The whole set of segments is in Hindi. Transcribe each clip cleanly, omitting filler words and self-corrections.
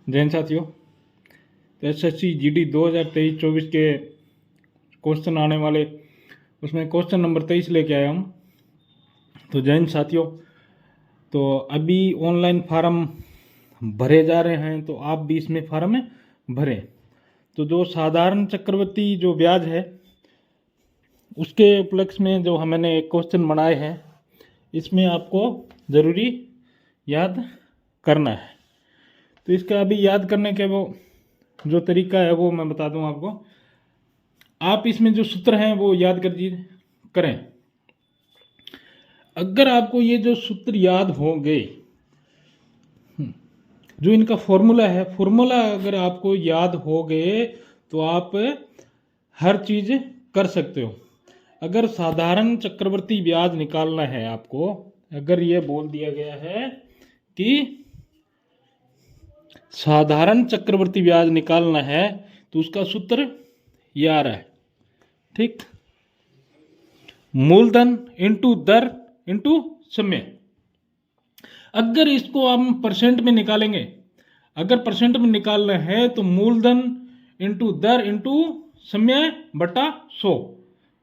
जैन साथियों, तो एसएससी जीडी 2023-24 के क्वेश्चन आने वाले, उसमें क्वेश्चन नंबर 23 लेके आया हूँ। तो जैन साथियों, तो अभी ऑनलाइन फार्म भरे जा रहे हैं, तो आप भी इसमें फार्म भरें। तो जो साधारण चक्रवर्ती जो ब्याज है उसके उपलक्ष्य में जो मैंने एक क्वेश्चन बनाए हैं, इसमें आपको ज़रूरी याद करना है। तो इसका अभी याद करने के वो जो तरीका है वो मैं बता दूं आपको। आप इसमें जो सूत्र हैं वो याद करें। अगर आपको ये जो सूत्र याद होंगे, जो इनका फॉर्मूला है, फॉर्मूला अगर आपको याद हो गए तो आप हर चीज कर सकते हो। अगर साधारण चक्रवर्ती ब्याज निकालना है आपको, अगर ये बोल दिया गया है कि साधारण चक्रवर्ती ब्याज निकालना है तो उसका सूत्र ये आ रहा है, ठीक। मूलधन इंटू दर इंटू समय। अगर इसको हम परसेंट में निकालेंगे, अगर परसेंट में निकालना है तो मूलधन इंटू दर इंटू समय बटा 100।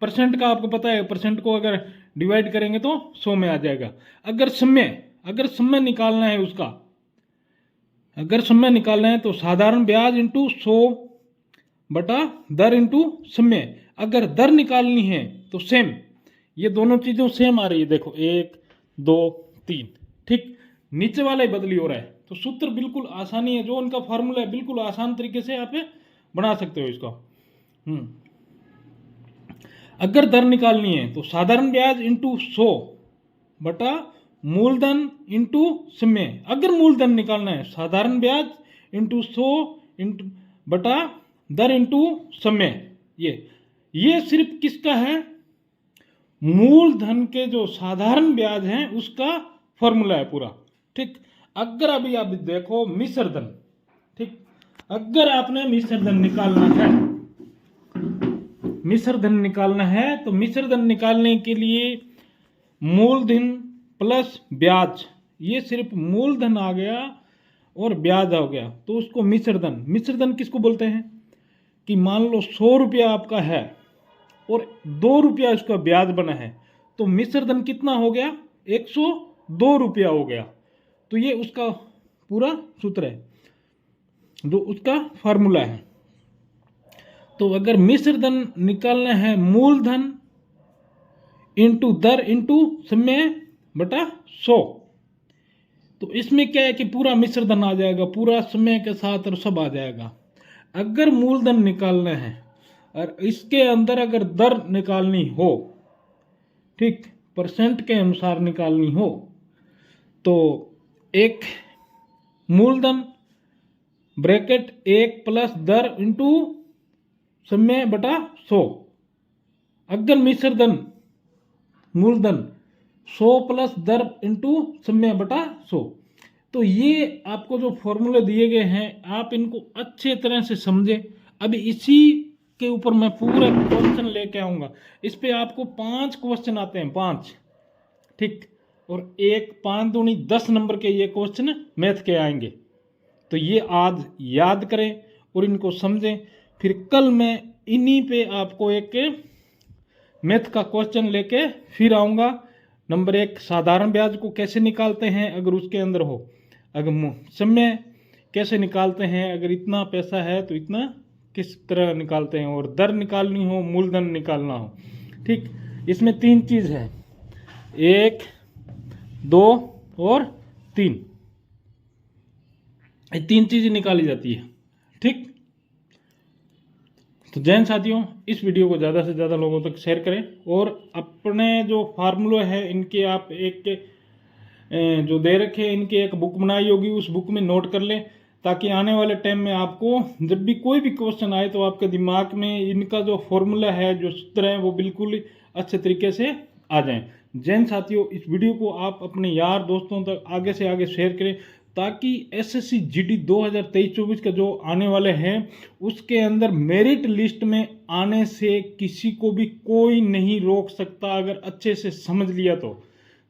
परसेंट का आपको पता है, परसेंट को अगर डिवाइड करेंगे तो 100 में आ जाएगा। अगर समय निकालना है उसका, अगर समय निकालना है तो साधारण ब्याज इंटू 100 बटा दर इंटू समय। अगर दर निकालनी है तो सेम, ये दोनों चीज़ों सेम आ रही है, देखो 1 2 3, ठीक। नीचे वाला ही बदली हो रहा है। तो सूत्र बिल्कुल आसानी है, जो उनका फॉर्मूला है बिल्कुल आसान तरीके से आप बना सकते हो इसको। अगर दर निकालनी है तो साधारण ब्याज इंटू 100 बटा मूलधन इंटू समय। अगर मूलधन निकालना है, साधारण ब्याज इंटू 100 इंटू बटा दर इंटू समय। ये सिर्फ किसका है? मूलधन के जो साधारण ब्याज हैं उसका फॉर्मूला है पूरा, ठीक। अगर अभी आप देखो मिश्र धन, ठीक। अगर आपने मिश्र धन निकालना है तो मिश्र धन निकालने के लिए मूलधन प्लस ब्याज, ये सिर्फ मूलधन आ गया और ब्याज आ गया तो उसको मिश्र धन किसको बोलते हैं? कि मान लो 100 रुपया आपका है और 2 रुपया उसका ब्याज बना है, तो मिश्र धन कितना हो गया? 102 रुपया हो गया। तो ये उसका पूरा सूत्र है, जो उसका फार्मूला है। तो अगर मिश्र धन निकालना है, मूलधन इंटू दर इंटू समय बटा 100, तो इसमें क्या है कि पूरा मिश्र धन आ जाएगा, पूरा समय के साथ और सब आ जाएगा। अगर मूलधन निकालना है और इसके अंदर अगर दर निकालनी हो, ठीक, परसेंट के अनुसार निकालनी हो, तो एक मूलधन ब्रैकेट 1 प्लस दर इंटू समय बटा 100। अगर मिश्र धन मूलधन 100 प्लस दर इंटू समय बटा 100। तो ये आपको जो फॉर्मूले दिए गए हैं आप इनको अच्छे तरह से समझे। अभी इसी के ऊपर मैं पूरा क्वेश्चन लेके आऊंगा। इस पे आपको 5 क्वेश्चन आते हैं, 5, ठीक। और 5 दूनी 10 नंबर के ये क्वेश्चन मैथ के आएंगे। तो ये आज याद करें और इनको समझें। फिर कल मैं इन्हीं पे आपको एक मैथ का क्वेश्चन लेके फिर आऊँगा। नंबर 1, साधारण ब्याज को कैसे निकालते हैं अगर उसके अंदर हो। अगर समय कैसे निकालते हैं, अगर इतना पैसा है तो इतना किस तरह निकालते हैं। और दर निकालनी हो, मूलधन निकालना हो, ठीक। इसमें 3 चीज़ है, 1 2 और 3, ये 3 चीज़ें निकाली जाती है, ठीक। तो जैन साथियों, इस वीडियो को ज़्यादा से ज़्यादा लोगों तक शेयर करें और अपने जो फार्मूले हैं इनके आप एक जो दे रखे हैं इनके एक बुक बनाई होगी, उस बुक में नोट कर लें, ताकि आने वाले टाइम में आपको जब भी कोई भी क्वेश्चन आए तो आपके दिमाग में इनका जो फॉर्मूला है, जो सूत्र है, वो बिल्कुल अच्छे तरीके से आ जाएं। जैन साथियों, इस वीडियो को आप अपने यार दोस्तों तक आगे से आगे शेयर करें, ताकि एसएससी जीडी 2023-24 का जो आने वाले हैं उसके अंदर मेरिट लिस्ट में आने से किसी को भी कोई नहीं रोक सकता, अगर अच्छे से समझ लिया तो।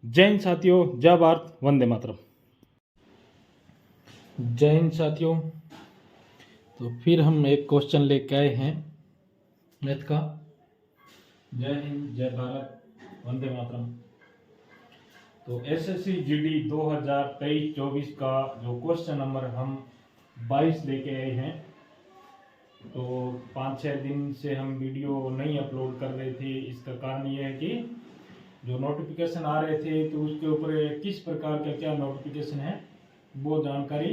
जय हिंद साथियों, जय भारत, वंदे मातरम। जय हिंद साथियों। तो फिर हम एक क्वेश्चन लेके आए हैं मैथ का। जय हिंद, जय भारत, वंदे मातरम। तो एसएससी जीडी 2023-24 का जो क्वेश्चन नंबर हम 22 लेके आए हैं। तो 5-6 दिन से हम वीडियो नहीं अपलोड कर रहे थे। इसका कारण ये है कि जो नोटिफिकेशन आ रहे थे तो उसके ऊपर किस प्रकार का क्या नोटिफिकेशन है वो जानकारी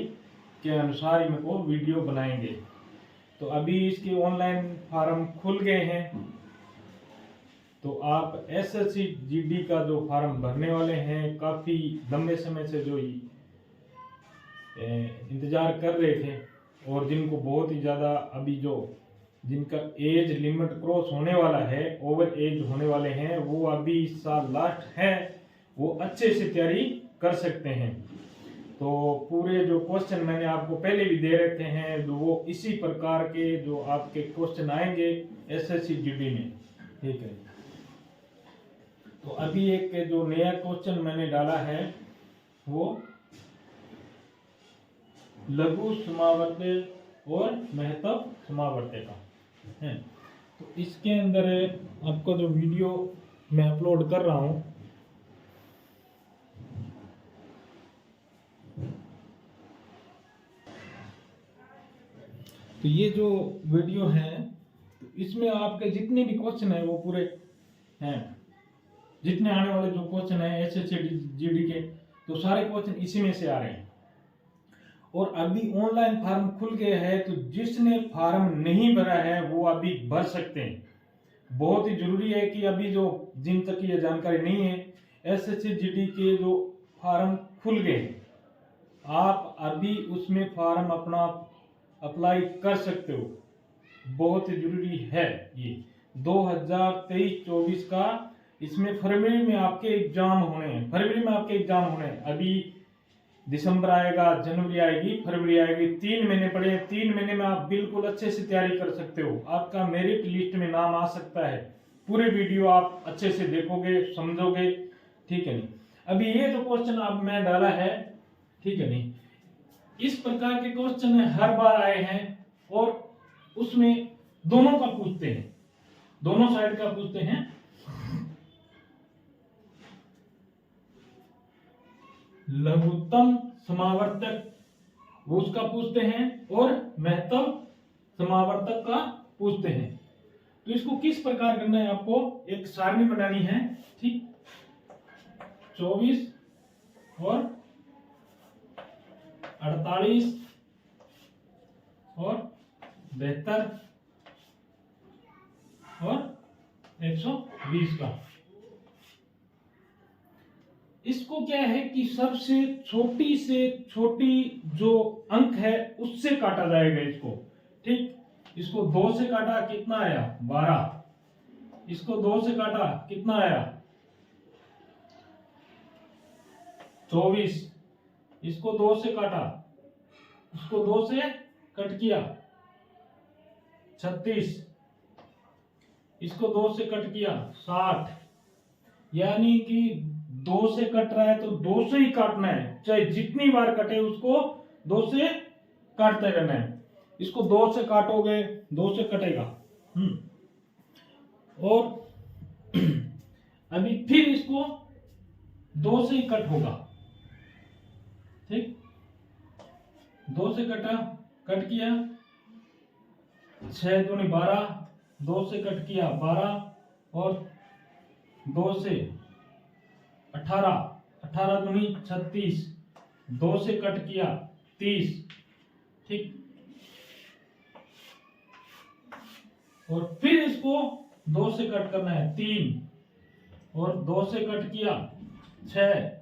के अनुसार ही मेरे को वीडियो बनाएंगे। तो अभी इसके ऑनलाइन फार्म खुल गए हैं। तो आप एसएससी जीडी का जो फार्म भरने वाले हैं, काफ़ी लंबे समय से जो इंतज़ार कर रहे थे और जिनको बहुत ही ज़्यादा अभी जो जिनका एज लिमिट क्रॉस होने वाला है, ओवर एज होने वाले हैं, वो अभी इस साल लास्ट है, वो अच्छे से तैयारी कर सकते हैं। तो पूरे जो क्वेश्चन मैंने आपको पहले भी दे रखे हैं, जो वो इसी प्रकार के जो आपके क्वेश्चन आएंगे एसएससी जीडी में, ठीक है। तो अभी एक जो नया क्वेश्चन मैंने डाला है वो लघु समावर्त्य और महत्व समावर्त्य का है। तो इसके अंदर आपको जो वीडियो मैं अपलोड कर रहा हूँ, तो ये जो वीडियो है तो इसमें आपके जितने भी क्वेश्चन है वो पूरे हैं। जितने आने वाले जो क्वेश्चन है एसएससी जीडी के, तो सारे क्वेश्चन इसी में से आ रहे हैं। और अभी ऑनलाइन फार्म खुल गया है, तो जिसने फार्म नहीं भरा है वो अभी भर सकते हैं। बहुत ही जरूरी है कि अभी जो जिन तक ये जानकारी नहीं है, एसएससी जीडी के जो फार्म खुल गए, आप अभी उसमें फार्म अपना अप्लाई कर सकते हो। बहुत ही जरूरी है ये 2023-24 का। इसमें फरवरी में आपके एग्जाम होने हैं, फरवरी में आपके एग्जाम होने हैं। अभी दिसंबर आएगा, जनवरी आएगी, फरवरी आएगी, 3 महीने पड़े हैं। 3 महीने में आप बिल्कुल अच्छे से तैयारी कर सकते हो। आपका मेरिट लिस्ट में नाम आ सकता है। पूरे वीडियो आप अच्छे से देखोगे, समझोगे, ठीक है नहीं। अभी ये जो क्वेश्चन आप मैं डाला है, ठीक है नहीं, इस प्रकार के क्वेश्चन हर बार आए हैं और उसमें दोनों का पूछते हैं, दोनों साइड का पूछते हैं। लघुत्तम समावर्तक वो उसका पूछते हैं और महत्तम समावर्तक का पूछते हैं। तो इसको किस प्रकार करना है, आपको एक सारणी बनानी है, ठीक। 24 और 48 और 72 और 120 का। इसको क्या है कि सबसे छोटी से छोटी जो अंक है उससे काटा जाएगा इसको, ठीक। इसको 2 से काटा, कितना आया 12। इसको 2 से काटा, कितना आया 24। इसको 2 से काटा, उसको 2 से कट किया 36। इसको 2 से कट किया 60। यानी कि 2 से कट रहा है तो 2 से ही काटना है, चाहे जितनी बार कटे उसको 2 से काटते रहना है। इसको 2 से काटोगे 2 से कटेगा। और अभी फिर इसको 2 से ही कट होगा, ठीक। 2 से कटा, कट किया 6 दूनी 12, 2 से कट किया 12 और 2 से 18, 18 दूनी 36, 2 से कट किया 30, ठीक। और फिर इसको 2 से कट करना है 3 और 2 से कट किया 6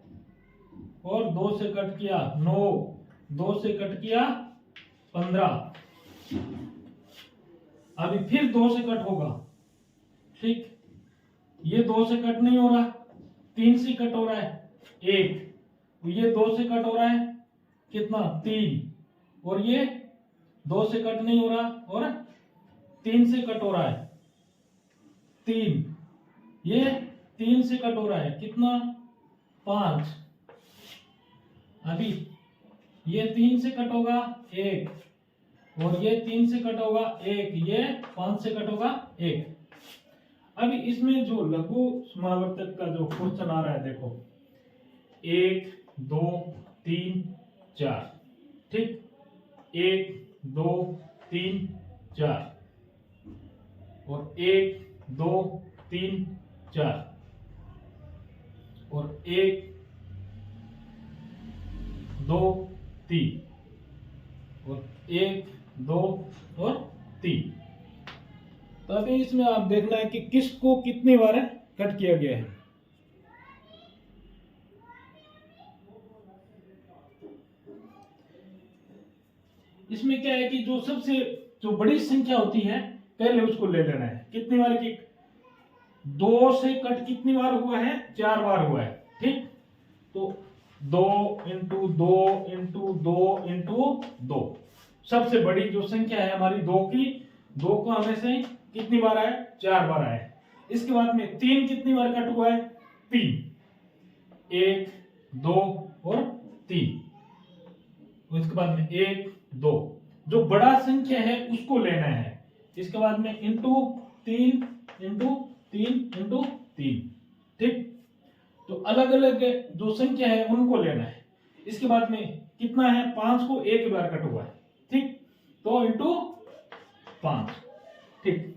और 2 से कट किया 9, 2 से कट किया 15। अभी फिर 2 से कट होगा, ठीक। ये 2 से कट नहीं हो रहा, 3 से कट हो रहा है 1, ये 2 से कट हो रहा है कितना 3, और ये 2 से कट नहीं हो रहा और 3 से कट हो रहा है 3, ये 3 से कट हो रहा है कितना 5। अभी ये 3 से कट होगा 1, और ये 3 से कट होगा 1, ये 5 से कट होगा 1। अब इसमें जो लघु समावर्तक का जो क्वेश्चन आ रहा है, देखो 1 2 3 4, ठीक, 1 2 3 4, और 1 2 3 4, और 1 2 3, और 1 2 और 3। तो अभी इसमें आप देखना है कि किसको कितनी बार कट किया गया है। इसमें क्या है कि जो बड़ी संख्या होती है पहले उसको ले लेना है। कितनी बार की, 2 से कट कितनी बार हुआ है, 4 बार हुआ है, ठीक। तो 2 इंटू 2 इंटू 2 इंटू 2, सबसे बड़ी जो संख्या है हमारी 2 की, 2 को हमें से कितनी बार आया, 4 बार आया। इसके बाद में 3 कितनी बार कट हुआ है, 3, 1 2 और 3। इसके बाद में 1 2, जो बड़ा संख्या है उसको लेना है। इसके बाद में इंटू 3 इंटू 3 इंटू 3, ठीक। तो अलग अलग जो संख्या है उनको लेना है। इसके बाद में कितना है, 5 को एक बार कट हुआ है, ठीक, तो इंटू 5, ठीक।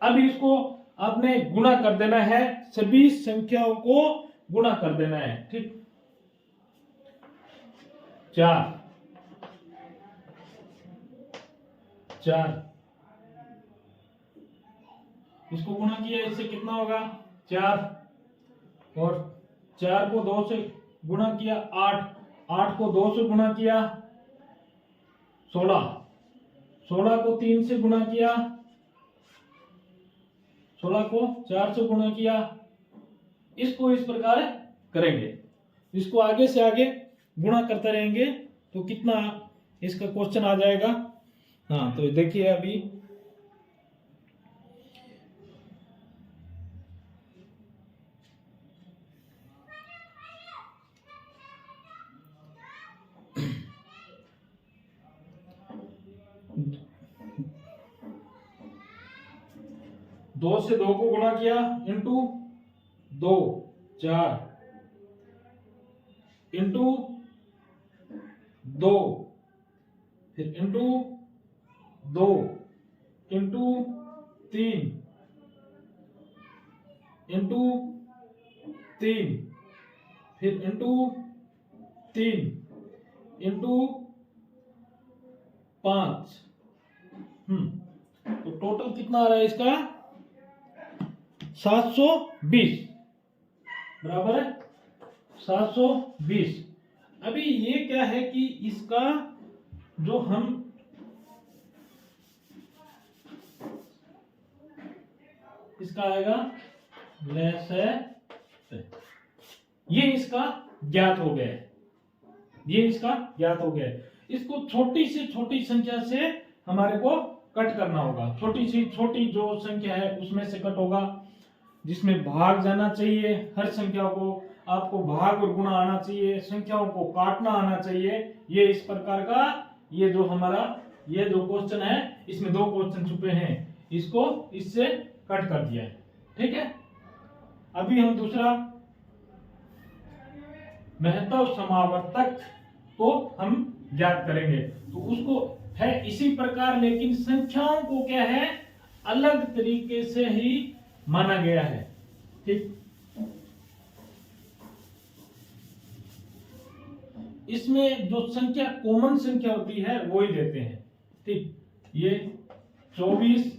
अब इसको आपने गुणा कर देना है, सभी संख्याओं को गुणा कर देना है, ठीक। 4 इसको गुणा किया, इससे कितना होगा 4, और 4 को 2 से गुणा किया 8 को 2 से गुणा किया 16 को 3 से गुणा किया, 16 को 4 से गुणा किया। इसको इस प्रकार करेंगे, इसको आगे से आगे गुणा करते रहेंगे तो कितना इसका क्वेश्चन आ जाएगा। हाँ, तो देखिए अभी 2 से 2 को गुणा किया इंटू 2 4 इंटू 2, फिर इंटू 2 इंटू 3 इंटू 3, फिर इंटू 3 इंटू 5। तो टोटल कितना आ रहा है इसका, 720, बराबर है 720। अभी ये क्या है कि इसका जो हम इसका आएगा लेस है, ये इसका ज्ञात हो गया है, ये इसका ज्ञात हो गया है। इसको छोटी से छोटी संख्या से हमारे को कट करना होगा। छोटी सी छोटी जो संख्या है उसमें से कट होगा, जिसमें भाग जाना चाहिए। हर संख्या को आपको भाग और गुणा आना चाहिए, संख्याओं को काटना आना चाहिए। ये इस प्रकार का ये जो हमारा ये जो क्वेश्चन है, इसमें 2 क्वेश्चन छुपे हैं, इसको इससे कट कर दिया है, ठीक है। अभी हम दूसरा महत्व समावर्तक को हम ज्ञात करेंगे। तो उसको है इसी प्रकार, लेकिन संख्याओं को क्या है अलग तरीके से ही माना गया है, ठीक। इसमें जो संख्या कॉमन संख्या होती है वो ही देते हैं, ठीक। ये 24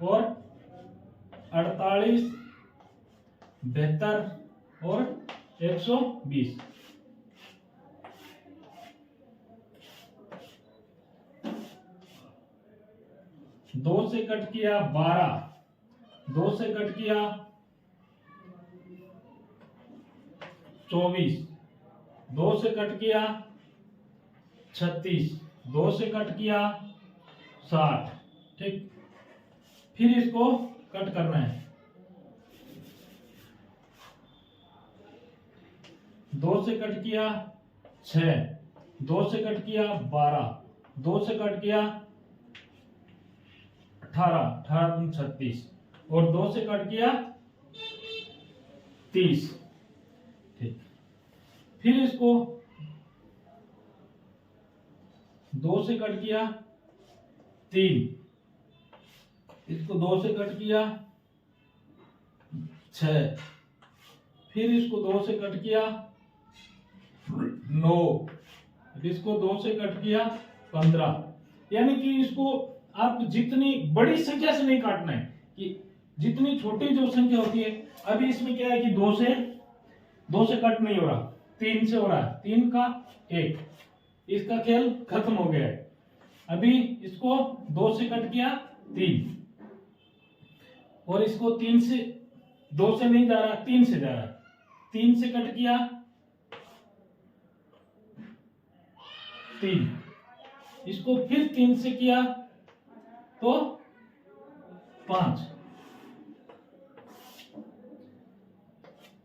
और 48 72 और 120। दो से कट किया 12, 2 से कट किया 24, 2 से कट किया 36, 2 से कट किया 60, ठीक। फिर इसको कट करना है, 2 से कट किया 6, 2 से कट किया 12, 2 से कट किया 18, 18 दूनी 36, और 2 से कट किया 30। ठीक, फिर इसको 2 से कट किया 3, इसको 2 से कट किया 6, फिर इसको 2 से कट किया 9, इसको 2 से कट किया 15। यानी कि इसको आप जितनी बड़ी संख्या से नहीं काटना है, कि जितनी छोटी जो संख्या होती है। अभी इसमें क्या है कि 2 से कट नहीं हो रहा, 3 से हो रहा है, 3 का 1, इसका खेल खत्म हो गया है। अभी इसको 2 से कट किया 3, और इसको 3 से 2 से नहीं जा रहा, 3 से जा रहा है, 3 से कट किया 3, इसको फिर 3 से किया तो 5,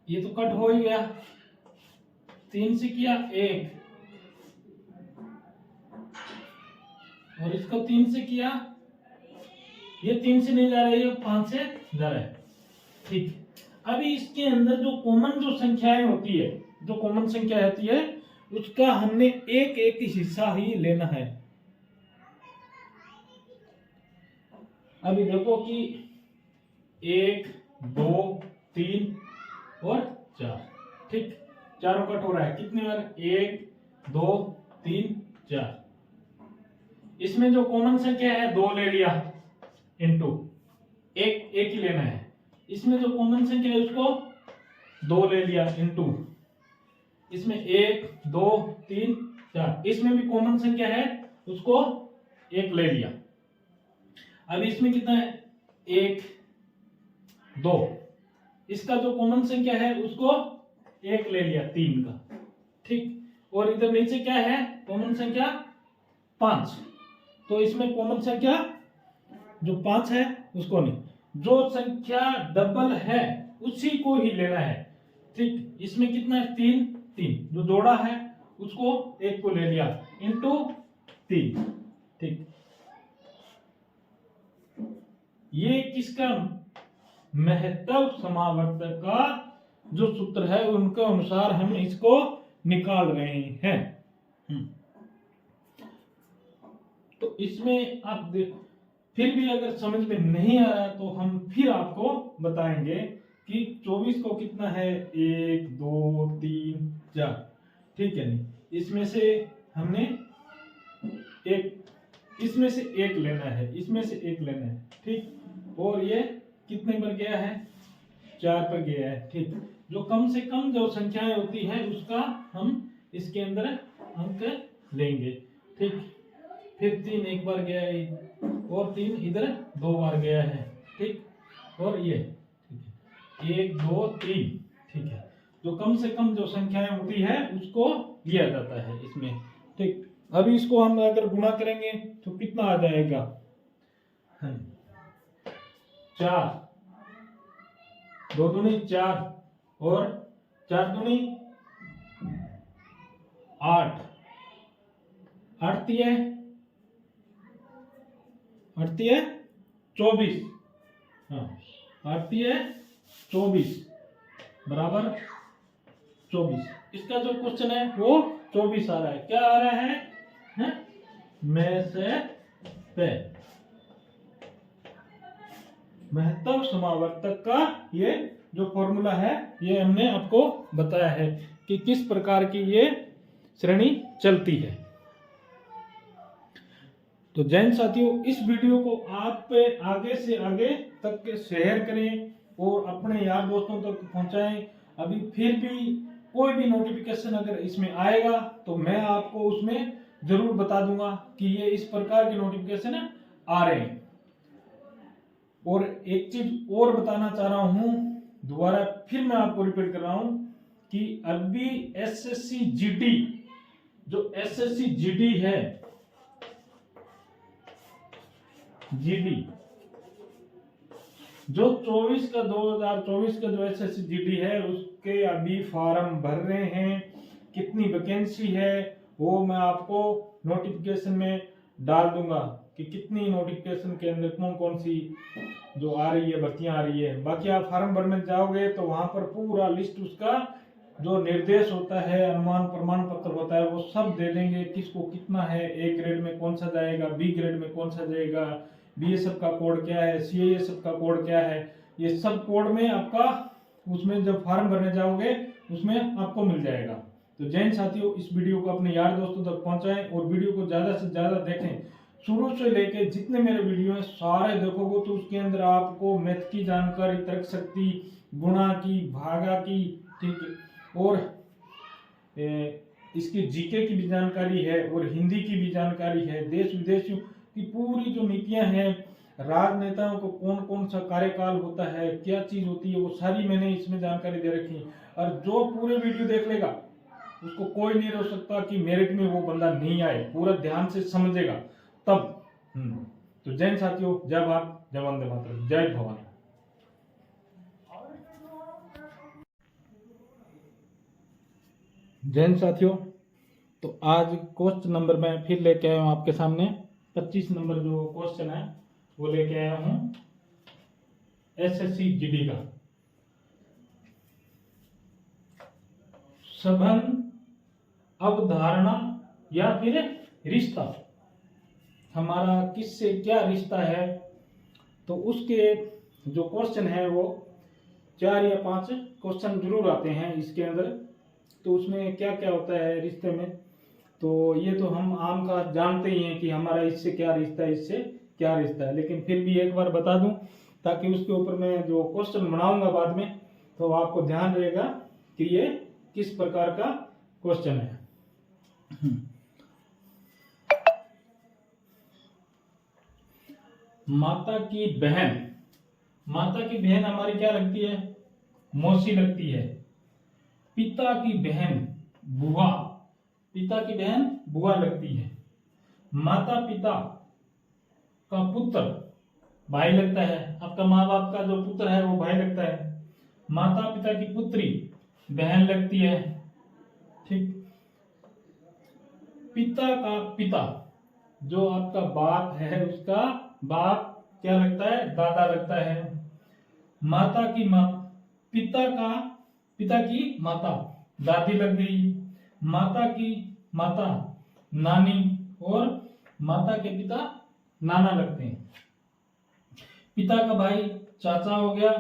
ये तो कट हो ही गया। 3 से किया 1, और इसको 3 से किया, ये 3 से नहीं जा रहा है, ये 5 से जा रहा है। ठीक, अभी इसके अंदर जो कॉमन जो संख्याएं होती है, जो कॉमन संख्या होती है, उसका हमने एक एक हिस्सा ही लेना है। अभी देखो कि 1, 2, 3 और 4, ठीक, चारों कट हो रहा है। कितनी बार? 1, 2, 3, 4। इसमें जो कॉमन संख्या है 2 ले लिया, इनटू एक ही लेना है। इसमें जो कॉमन संख्या है उसको 2 ले लिया, इनटू इसमें 1, 2, 3, 4। इसमें भी कॉमन संख्या है, उसको 1 ले लिया। अब इसमें कितना है? 1, 2, इसका जो कॉमन संख्या है उसको 1 ले लिया, 3 का। ठीक, और इधर नीचे क्या है? कॉमन संख्या 5। तो इसमें कॉमन संख्या जो 5 है उसको नहीं, जो संख्या डबल है उसी को ही लेना है। ठीक, इसमें कितना है? 3, 3 जो जोड़ा है उसको 1 को ले लिया, इनटू 3। ठीक, ये किसका? महत्व समावर्तक का जो सूत्र है उनके अनुसार हम इसको निकाल रहे हैं। तो इसमें आप फिर भी अगर समझ में नहीं आ रहा तो हम फिर आपको बताएंगे कि 24 को कितना है? 1, 2, 3, 4। ठीक है, नहीं, इसमें से हमने इसमें से 1 लेना है, इसमें से 1 लेना है। ठीक, और ये कितने पर गया है? 4 पर गया है। ठीक, जो कम से कम जो संख्याएं होती है उसका हम इसके अंदर अंक लेंगे। ठीक, फिर 3 एक बार गया है, और 3 इधर 2 बार गया है। ठीक, और ये 1, 2, 3। ठीक है, जो कम से कम जो संख्याएं होती है उसको लिया जाता है इसमें। ठीक, अभी इसको हम अगर गुणा करेंगे तो कितना आ जाएगा? 4, 2 दूनी 4, और 4 दूनी 8, 8 है 24। हाँ, 8 है 24 बराबर 24। इसका जो क्वेश्चन है वो 24 आ रहा है। क्या आ रहा है? में से पे। महत्व समावर्तक का ये जो फॉर्मूला है ये हमने आपको बताया है कि किस प्रकार की ये श्रेणी चलती है। तो जैन साथियों, इस वीडियो को आप आगे से आगे तक शेयर करें और अपने यार दोस्तों तक पहुंचाएं। अभी फिर भी कोई भी नोटिफिकेशन अगर इसमें आएगा तो मैं आपको उसमें जरूर बता दूंगा कि ये इस प्रकार के नोटिफिकेशन आ रहे हैं। और एक चीज और बताना चाह रहा हूं, दोबारा फिर मैं आपको रिपीट कर रहा हूं कि अभी एसएससी जीडी, जो एसएससी जीडी है, जीडी जो 2024 का जो एसएससी जीडी है उसके अभी फॉर्म भर रहे हैं। कितनी वैकेंसी है वो मैं आपको नोटिफिकेशन में डाल दूंगा कि कितनी नोटिफिकेशन के अंदर कौन कौन सी जो आ रही है भर्तियां आ रही है। बाकी आप फार्म भरने जाओगे तो वहां पर पूरा लिस्ट उसका जो निर्देश होता है, अनुमान प्रमाण पत्र होता है, वो सब दे देंगे किसको कितना है, ए ग्रेड में कौन सा जाएगा, बी ग्रेड में कौन सा जाएगा, बीएसएफ का कोड क्या है, सीआईएसएफ का कोड क्या है, ये सब कोड में आपका उसमें जब फॉर्म भरने जाओगे उसमें आपको मिल जाएगा। तो जैन साथियों, इस वीडियो को अपने यार दोस्तों तक पहुंचाएं और वीडियो को ज्यादा से ज्यादा देखें। शुरू से लेके जितने मेरे वीडियो हैं सारे देखोगे तो उसके अंदर आपको मैथ की जानकारी, तर्क शक्ति, गुणा की, भागा की, ठीक है, और इसकी जीके की भी जानकारी है और हिंदी की भी जानकारी है, देश विदेशियों की पूरी जो नीतियां हैं, राजनेताओं को कौन कौन सा कार्यकाल होता है, क्या चीज होती है, वो सारी मैंने इसमें जानकारी दे रखी है। और जो पूरे वीडियो देख लेगा उसको कोई नहीं रोक सकता कि मेरिट में वो बंदा नहीं आए, पूरा ध्यान से समझेगा तब। तो जय साथियों, जय भारत, जय वंदे मातरम, जय भवानी। जैन साथियों, तो आज क्वेश्चन नंबर मैं फिर लेके आया हूँ आपके सामने। 25 नंबर जो क्वेश्चन है वो लेके आया हूँ एसएससी जीडी का। संबंध, अवधारणा या फिर रिश्ता, हमारा किससे क्या रिश्ता है, तो उसके जो क्वेश्चन है वो 4 या 5 क्वेश्चन जरूर आते हैं इसके अंदर। तो उसमें क्या क्या होता है रिश्ते में, तो ये तो हम आम का जानते ही हैं कि हमारा इससे क्या रिश्ता है, इससे क्या रिश्ता है, लेकिन फिर भी एक बार बता दूं ताकि उसके ऊपर मैं जो क्वेश्चन बनाऊंगा बाद में तो आपको ध्यान रहेगा कि ये किस प्रकार का क्वेश्चन है। माता की बहन, माता की बहन हमारी क्या लगती है, मौसी लगती है। पिता की बहन बुआ, पिता की बहन बुआ लगती है। माता पिता का पुत्र भाई लगता है, आपका माँ बाप का जो पुत्र है वो भाई लगता है। माता पिता की पुत्री बहन लगती है, ठीक। पिता का पिता जो आपका बाप है उसका बाप क्या लगता है, दादा लगता है। माता की माँ, पिता की माता दादी लग गई। माता की माता नानी और माता के पिता नाना लगते हैं। पिता का भाई चाचा हो गया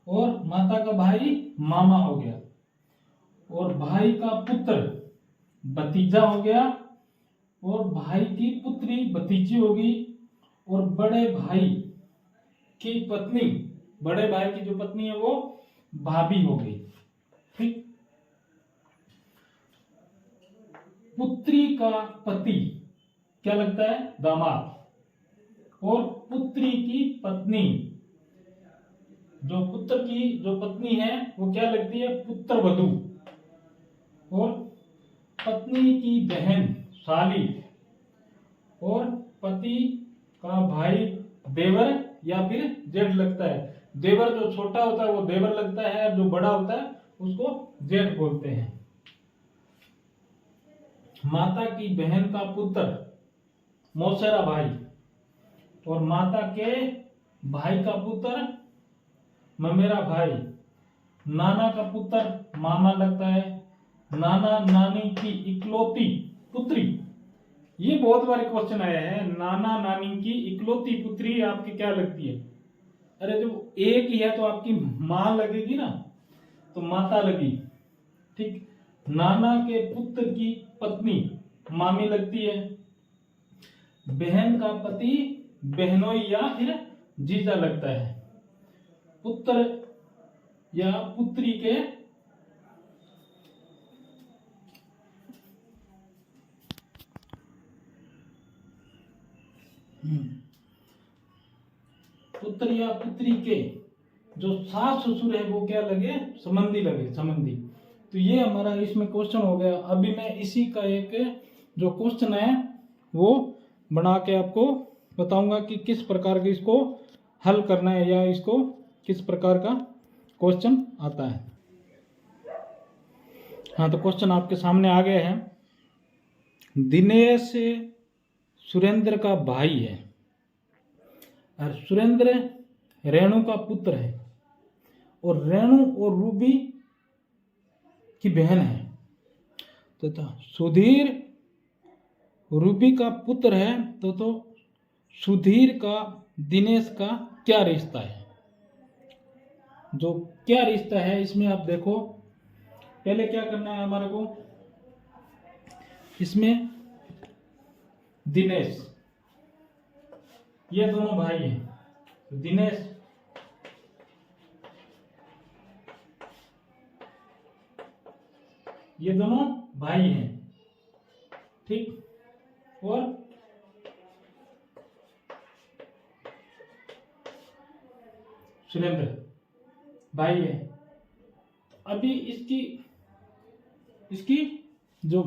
और माता का भाई मामा हो गया। और भाई का पुत्र भतीजा हो गया और भाई की पुत्री भतीजी होगी। और बड़े भाई की पत्नी, बड़े भाई की जो पत्नी है वो भाभी हो गई, ठीक। पुत्री का पति क्या लगता है, दामाद। और पुत्री की पत्नी, जो पुत्र की जो पत्नी है वो क्या लगती है, पुत्र वधू। और पत्नी की बहन साली। और पति का भाई देवर या फिर जेठ लगता है। देवर जो छोटा होता है वो देवर लगता है और जो बड़ा होता है उसको जेठ बोलते हैं। माता की बहन का पुत्र मौसेरा भाई और माता के भाई का पुत्र ममेरा भाई। नाना का पुत्र मामा लगता है। नाना नानी की इकलौती पुत्री, ये बहुत बार क्वेश्चन आया है, नाना नानी की इकलौती पुत्री आपकी क्या लगती है। अरे जब एक ही है तो आपकी मां लगेगी ना, तो माता लगी, ठीक। नाना के पुत्र की पत्नी मामी लगती है। बहन का पति बहनोई या फिर जीजा लगता है। पुत्र या पुत्री के पुत्र या पुत्री के जो सास ससुर है वो क्या लगे, संबंधी लगे, संबंधी। तो ये हमारा इसमें क्वेश्चन हो गया। अभी मैं इसी का एक जो क्वेश्चन है वो बना के आपको बताऊंगा कि किस प्रकार के इसको हल करना है या इसको किस प्रकार का क्वेश्चन आता है। हाँ, तो क्वेश्चन आपके सामने आ गए हैं। दिनेश सुरेंद्र का भाई है और सुरेंद्र रेणु का पुत्र है और रेणु और रूबी की बहन है। तो सुधीर रूबी का पुत्र है तो सुधीर का दिनेश का क्या रिश्ता है? जो क्या रिश्ता है इसमें आप देखो, पहले क्या करना है हमारे को, इसमें दिनेश, ये दोनों भाई हैं। दिनेश ये दोनों भाई हैं, ठीक। और सुरेंद्र भाई है। अभी इसकी जो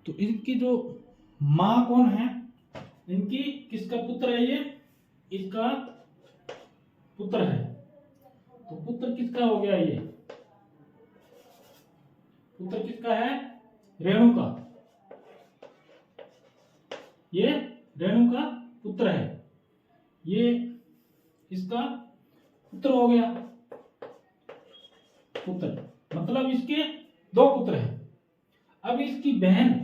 तो इनकी जो माँ कौन है, इनकी किसका पुत्र है, ये इसका पुत्र है। तो पुत्र किसका हो गया, ये पुत्र किसका है, रेणु का। ये रेणु का पुत्र है, ये इसका पुत्र हो गया। पुत्र मतलब इसके दो पुत्र हैं। अब इसकी बहन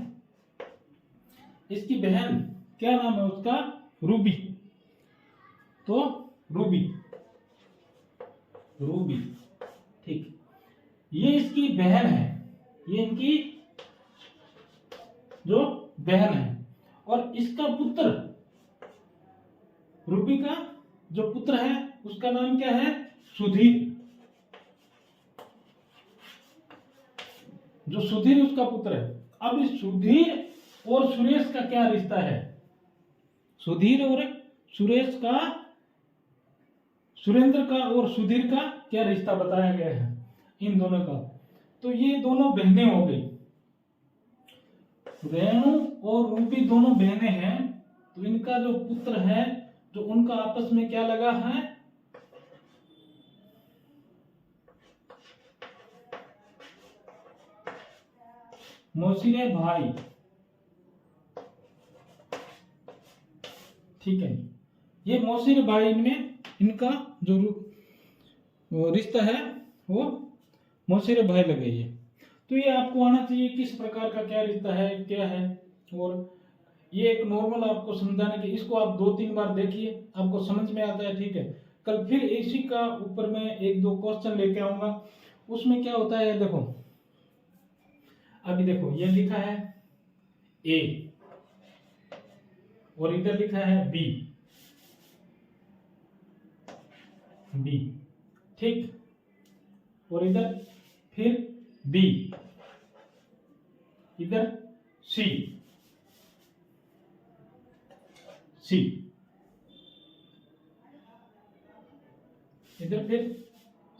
क्या नाम है उसका, रूबी। तो रूबी ठीक, ये इसकी बहन है, ये इनकी जो बहन है। और इसका पुत्र, रूबी का जो पुत्र है उसका नाम क्या है, सुधीर। जो सुधीर उसका पुत्र है। अब इस सुधीर और सुरेश का क्या रिश्ता है, सुधीर और सुरेश का, सुरेंद्र का और सुधीर का क्या रिश्ता बताया गया है इन दोनों का। तो ये दोनों बहनें हो गई, रेणु और रूबी दोनों बहनें हैं। तो इनका जो पुत्र है, जो उनका आपस में क्या लगा है, मौसीरे भाई, ठीक है। ये मौसीरे भाई में इनका जो रिश्ता है वो मौसीरे भाई लगे। ये तो ये आपको आना चाहिए किस प्रकार का क्या रिश्ता है, क्या है। और ये एक नॉर्मल आपको समझाने की, इसको आप 2-3 बार देखिए, आपको समझ में आता है, ठीक है। कल फिर इसी का ऊपर में 1-2 क्वेश्चन लेके आऊंगा। उसमें क्या होता है, देखो अभी देखो ये लिखा है ए और इधर लिखा है बी, ठीक। और इधर फिर बी, इधर सी, इधर फिर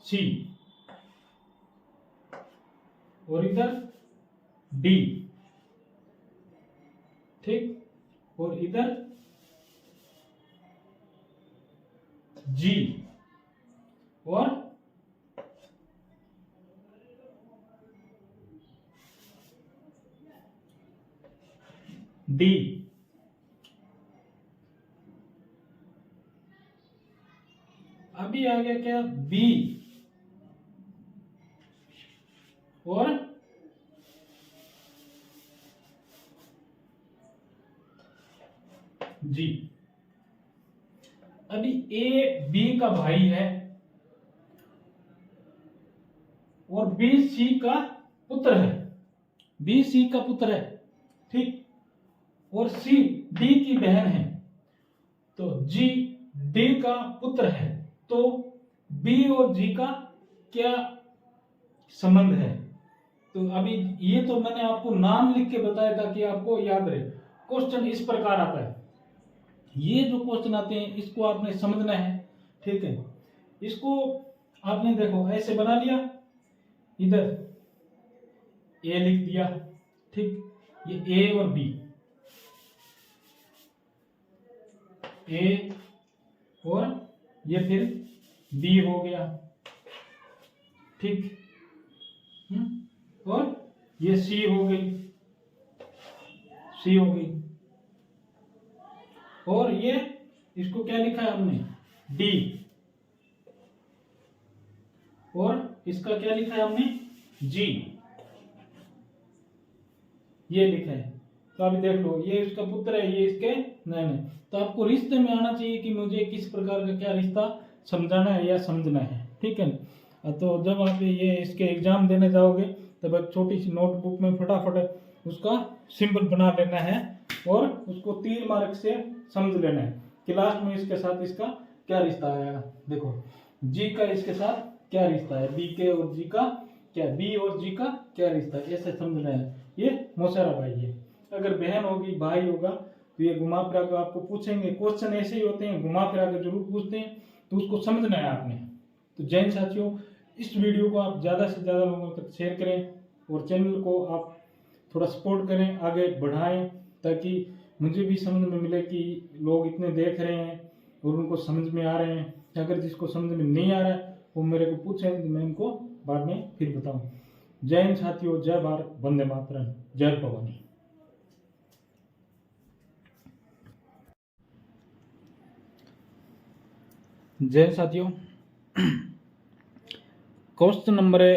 सी, और इधर डी, ठीक। और इधर जी और डी। अभी आ गया क्या, बी और जी। अभी ए बी का भाई है और बी सी का पुत्र है, बी सी का पुत्र है, ठीक। और सी डी की बहन है। तो जी डी का पुत्र है। तो बी और जी का क्या संबंध है। तो अभी ये तो मैंने आपको नाम लिख के बताया था कि आपको याद रहे। क्वेश्चन इस प्रकार आता है, ये जो क्वेश्चन आते हैं इसको आपने समझना है, ठीक है। इसको आपने देखो ऐसे बना लिया, इधर ए लिख दिया, ठीक। ये ए और बी, ए और ये फिर बी हो गया, ठीक। और ये सी हो गई, सी हो गई। और ये इसको क्या लिखा है हमने, डी। और इसका क्या लिखा है हमने, जी, ये लिखा है। तो अभी देख लो, ये इसका पुत्र है, ये इसके नैन है। तो आपको रिश्ते में आना चाहिए कि मुझे किस प्रकार का क्या रिश्ता समझाना है या समझना है, ठीक है। तो जब आप ये इसके एग्जाम देने जाओगे तब एक छोटी सी नोटबुक में फटाफट उसका सिंबल बना लेना है और उसको 3 मार्क से समझ लेना है कि लास्ट में इसके साथ इसका क्या रिश्ता आएगा। देखो जी का इसके साथ क्या रिश्ता है, बी के और जी का क्या, बी और जी का क्या रिश्ता है, ऐसे समझना है। ये मौसेरा भाई है, अगर बहन होगी भाई होगा तो ये घुमा फिरा के आपको पूछेंगे, क्वेश्चन ऐसे ही होते हैं, घुमा फिरा के जरूर पूछते हैं, तो उसको समझना है आपने। तो जैन साथियों, इस वीडियो को आप ज़्यादा से ज़्यादा लोगों तक शेयर करें और चैनल को आप थोड़ा सपोर्ट करें, आगे बढ़ाएं, ताकि मुझे भी समझ में मिले कि लोग इतने देख रहे हैं और उनको समझ में आ रहे हैं। अगर जिसको समझ में नहीं आ रहा है वो मेरे को पूछें तो मैं उनको बाद में फिर बताऊं। जय हिंद साथियों, जय भारत, वंदे मातरम, जय भवानी। जय साथियों, क्वेश्चन नंबर है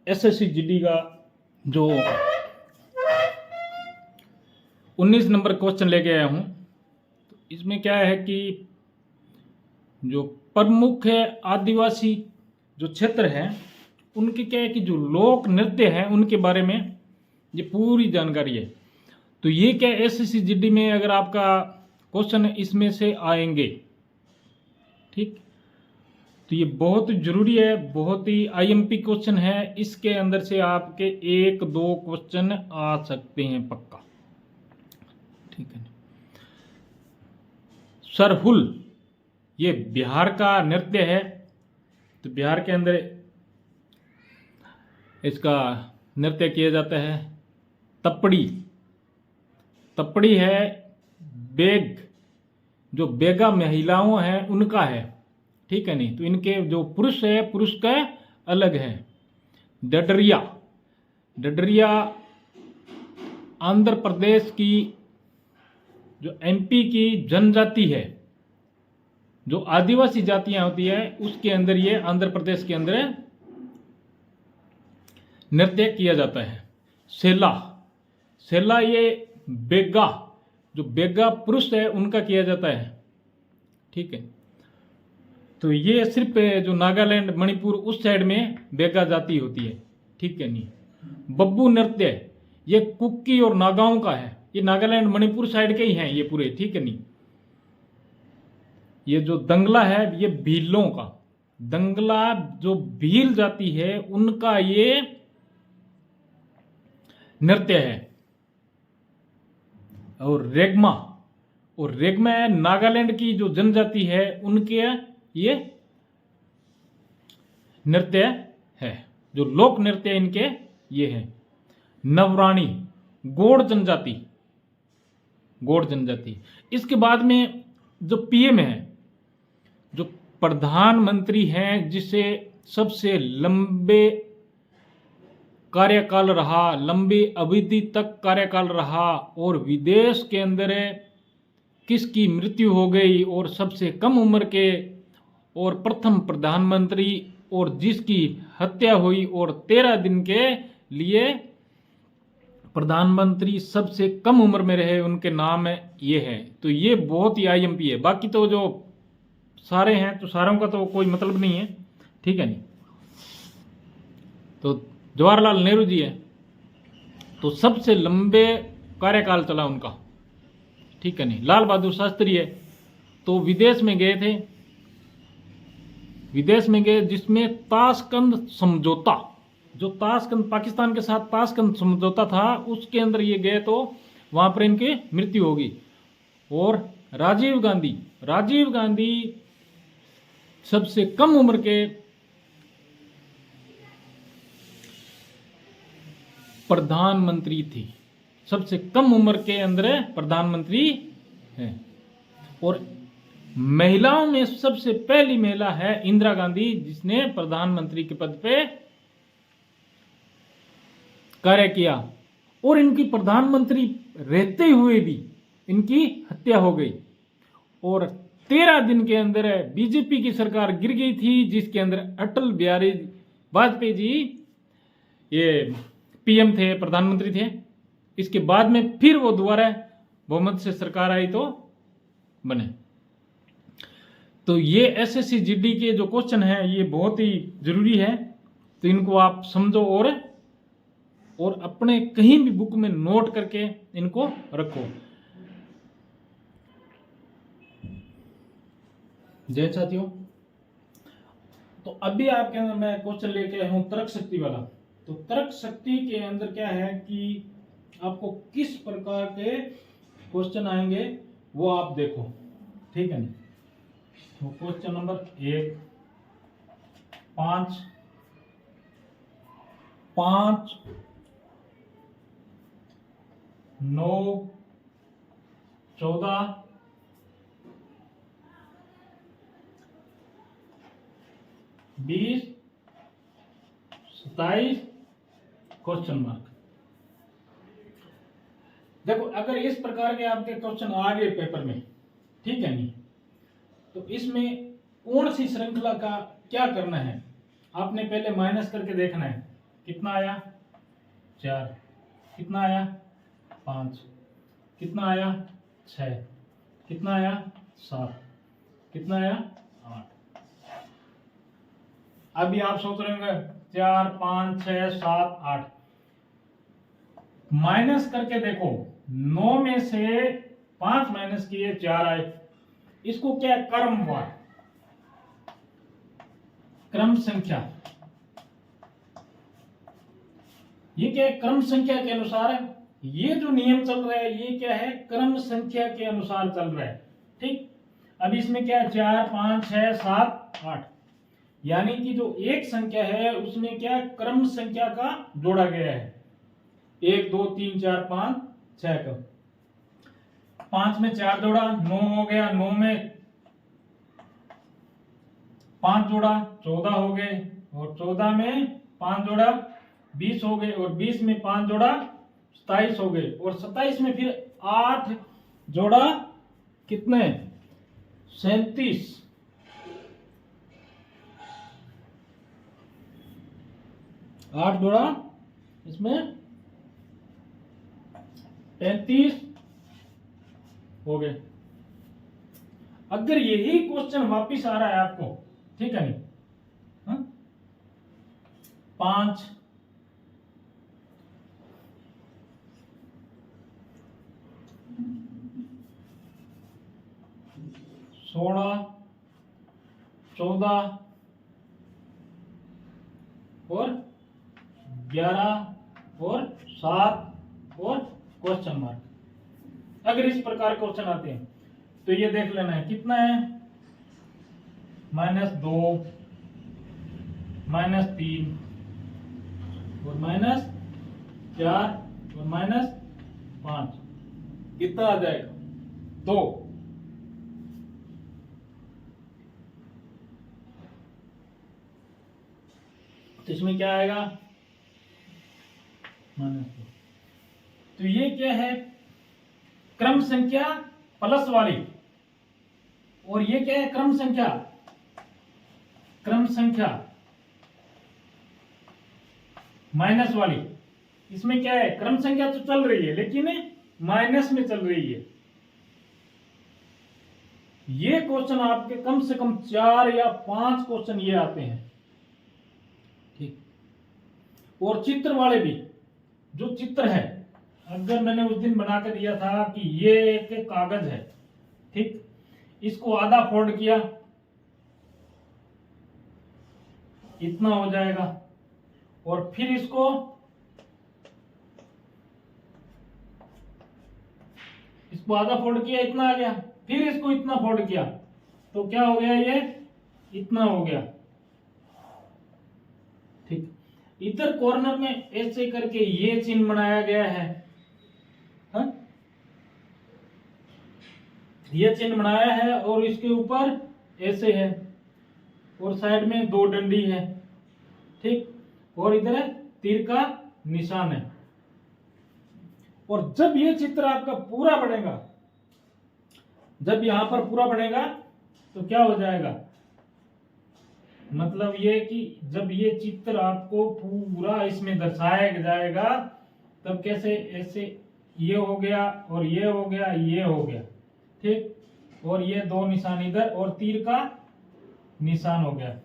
एसएससी जीडी का जो 19 नंबर क्वेश्चन लेके आया हूं। तो इसमें क्या है कि जो प्रमुख है आदिवासी जो क्षेत्र है उनके क्या है कि जो लोक नृत्य है उनके बारे में ये पूरी जानकारी है। तो ये क्या एसएससी जीडी में अगर आपका क्वेश्चन इसमें से आएंगे, ठीक। तो ये बहुत जरूरी है, बहुत ही आईएमपी क्वेश्चन है। इसके अंदर से आपके 1-2 क्वेश्चन आ सकते हैं पक्का, ठीक है। सरहुल ये बिहार का नृत्य है। तो बिहार के अंदर इसका नृत्य किया जाता है। तपड़ी, तपड़ी है बेग, जो बेगा महिलाओं हैं उनका है, ठीक है नहीं। तो इनके जो पुरुष है, पुरुष का अलग है। डडरिया, डडरिया आंध्र प्रदेश की जो एमपी की जनजाति है, जो आदिवासी जातियां होती है उसके अंदर ये आंध्र प्रदेश के अंदर नृत्य किया जाता है। सेला, सेला ये बेगा, जो बेगा पुरुष है उनका किया जाता है, ठीक है। तो ये सिर्फ जो नागालैंड मणिपुर उस साइड में बेगा जाति होती है, ठीक है नहीं। बब्बू नृत्य ये कुक्की और नागाओं का है, ये नागालैंड मणिपुर साइड के ही हैं ये पूरे, ठीक है नहीं। ये जो दंगला है ये भीलों का, दंगला जो भील जाति है उनका ये नृत्य है। और रेगमा, और रेगमा नागालैंड की जो जनजाति है उनके ये नृत्य है, जो लोक नृत्य इनके ये है। नवराणी गोड़ जनजाति, गोड़ जनजाति। इसके बाद में जो पीएम है, जो प्रधानमंत्री हैं जिसे सबसे लंबे कार्यकाल रहा, लंबी अवधि तक कार्यकाल रहा और विदेश के अंदर किसकी मृत्यु हो गई और सबसे कम उम्र के और प्रथम प्रधानमंत्री और जिसकी हत्या हुई और 13 दिन के लिए प्रधानमंत्री सबसे कम उम्र में रहे, उनके नाम ये है। तो ये बहुत ही आईएमपी है। बाकी तो जो सारे हैं तो सारों का तो कोई मतलब नहीं है, ठीक है नहीं। तो जवाहरलाल नेहरू जी है, तो सबसे लंबे कार्यकाल चला उनका, ठीक है नहीं। लाल बहादुर शास्त्री है, तो विदेश में गए थे, विदेश में गए जिसमें ताशकंद समझौता, जो ताशकंद पाकिस्तान के साथ ताशकंद समझौता था उसके अंदर ये गए, तो वहां पर इनकी मृत्यु होगी। और राजीव गांधी, राजीव गांधी सबसे कम उम्र के प्रधानमंत्री थी, सबसे कम उम्र के अंदर प्रधानमंत्री है। और महिलाओं में सबसे पहली महिला है इंदिरा गांधी, जिसने प्रधानमंत्री के पद पे कार्य किया और इनकी प्रधानमंत्री रहते हुए भी इनकी हत्या हो गई और 13 दिन के अंदर बीजेपी की सरकार गिर गई थी, जिसके अंदर अटल बिहारी वाजपेयी जी ये पीएम थे, प्रधानमंत्री थे। इसके बाद में फिर वो दोबारा बहुमत से सरकार आई तो बने। तो ये एसएससी जीडी के जो क्वेश्चन है ये बहुत ही जरूरी है, तो इनको आप समझो और अपने कहीं भी बुक में नोट करके इनको रखो। जय साथियों, तो अभी आपके अंदर मैं क्वेश्चन लेके आया हूं तर्क शक्ति वाला। तो तर्क शक्ति के अंदर क्या है कि आपको किस प्रकार के क्वेश्चन आएंगे वो आप देखो, ठीक है ना। तो क्वेश्चन नंबर 1, 5, 9, 14, 20, 27 क्वेश्चन मार्क। देखो अगर इस प्रकार के आपके क्वेश्चन आ गए पेपर में, ठीक है नहीं, तो इसमें कौन सी श्रृंखला का क्या करना है, आपने पहले माइनस करके देखना है। कितना आया 4, कितना आया 5, कितना आया 6, कितना आया 7, कितना आया 8। अभी आप सोच रहे होंगे 4, 5, 6, 7, 8, माइनस करके देखो। 9 में से 5 माइनस किए 4 आए, इसको क्या है क्रमवार, क्रम संख्या। ये क्या है क्रम संख्या के अनुसार है। ये जो नियम चल रहा है ये क्या है क्रम संख्या के अनुसार चल रहा है, ठीक। अब इसमें क्या है 4, 5, 6, 7, 8, यानी कि जो एक संख्या है उसमें क्या क्रम संख्या का जोड़ा गया है। 1, 2, 3, 4, 5, 6 का 5 में 4 जोड़ा 9 हो गया, 9 में 5 जोड़ा 14 हो गए, और 14 में 5 जोड़ा 20 हो गए, और 20 में 5 जोड़ा 27 हो गए, और 27 में फिर 8 जोड़ा कितने 37, 8 जोड़ा इसमें 35 हो गए। अगर यही क्वेश्चन वापिस आ रहा है आपको, ठीक है नहीं, 5, 16, 14 और 11 और 7 और क्वेश्चन मार्क, अगर इस प्रकार क्वेश्चन आते हैं तो ये देख लेना है कितना है -2, -3 और -4 और -5, कितना आ जाएगा 2। तो इसमें क्या आएगा -2। तो ये क्या है क्रम संख्या प्लस वाली, और ये क्या है क्रम संख्या माइनस वाली। इसमें क्या है क्रम संख्या तो चल रही है लेकिन माइनस में चल रही है। ये क्वेश्चन आपके कम से कम 4 या 5 क्वेश्चन ये आते हैं, ठीक। और चित्र वाले भी, जो चित्र है, अगर मैंने उस दिन बना के दिया था कि ये एक कागज है, ठीक, इसको आधा फोल्ड किया इतना हो जाएगा, और फिर इसको आधा फोल्ड किया इतना आ गया, फिर इसको इतना फोल्ड किया तो क्या हो गया ये इतना हो गया, ठीक। इधर कॉर्नर में ऐसे करके ये चिन्ह बनाया गया है, हा? ये चिन्ह बनाया है और इसके ऊपर ऐसे है, और साइड में 2 डंडी है, ठीक, और इधर तीर का निशान है। और जब ये चित्र आपका पूरा बनेगा, जब यहां पर पूरा बनेगा तो क्या हो जाएगा, मतलब ये कि जब ये चित्र आपको पूरा इसमें दर्शाया जाएगा तब कैसे, ऐसे ये हो गया और ये हो गया, ये हो गया, ठीक, और ये दो निशान इधर और तीर का निशान हो गया,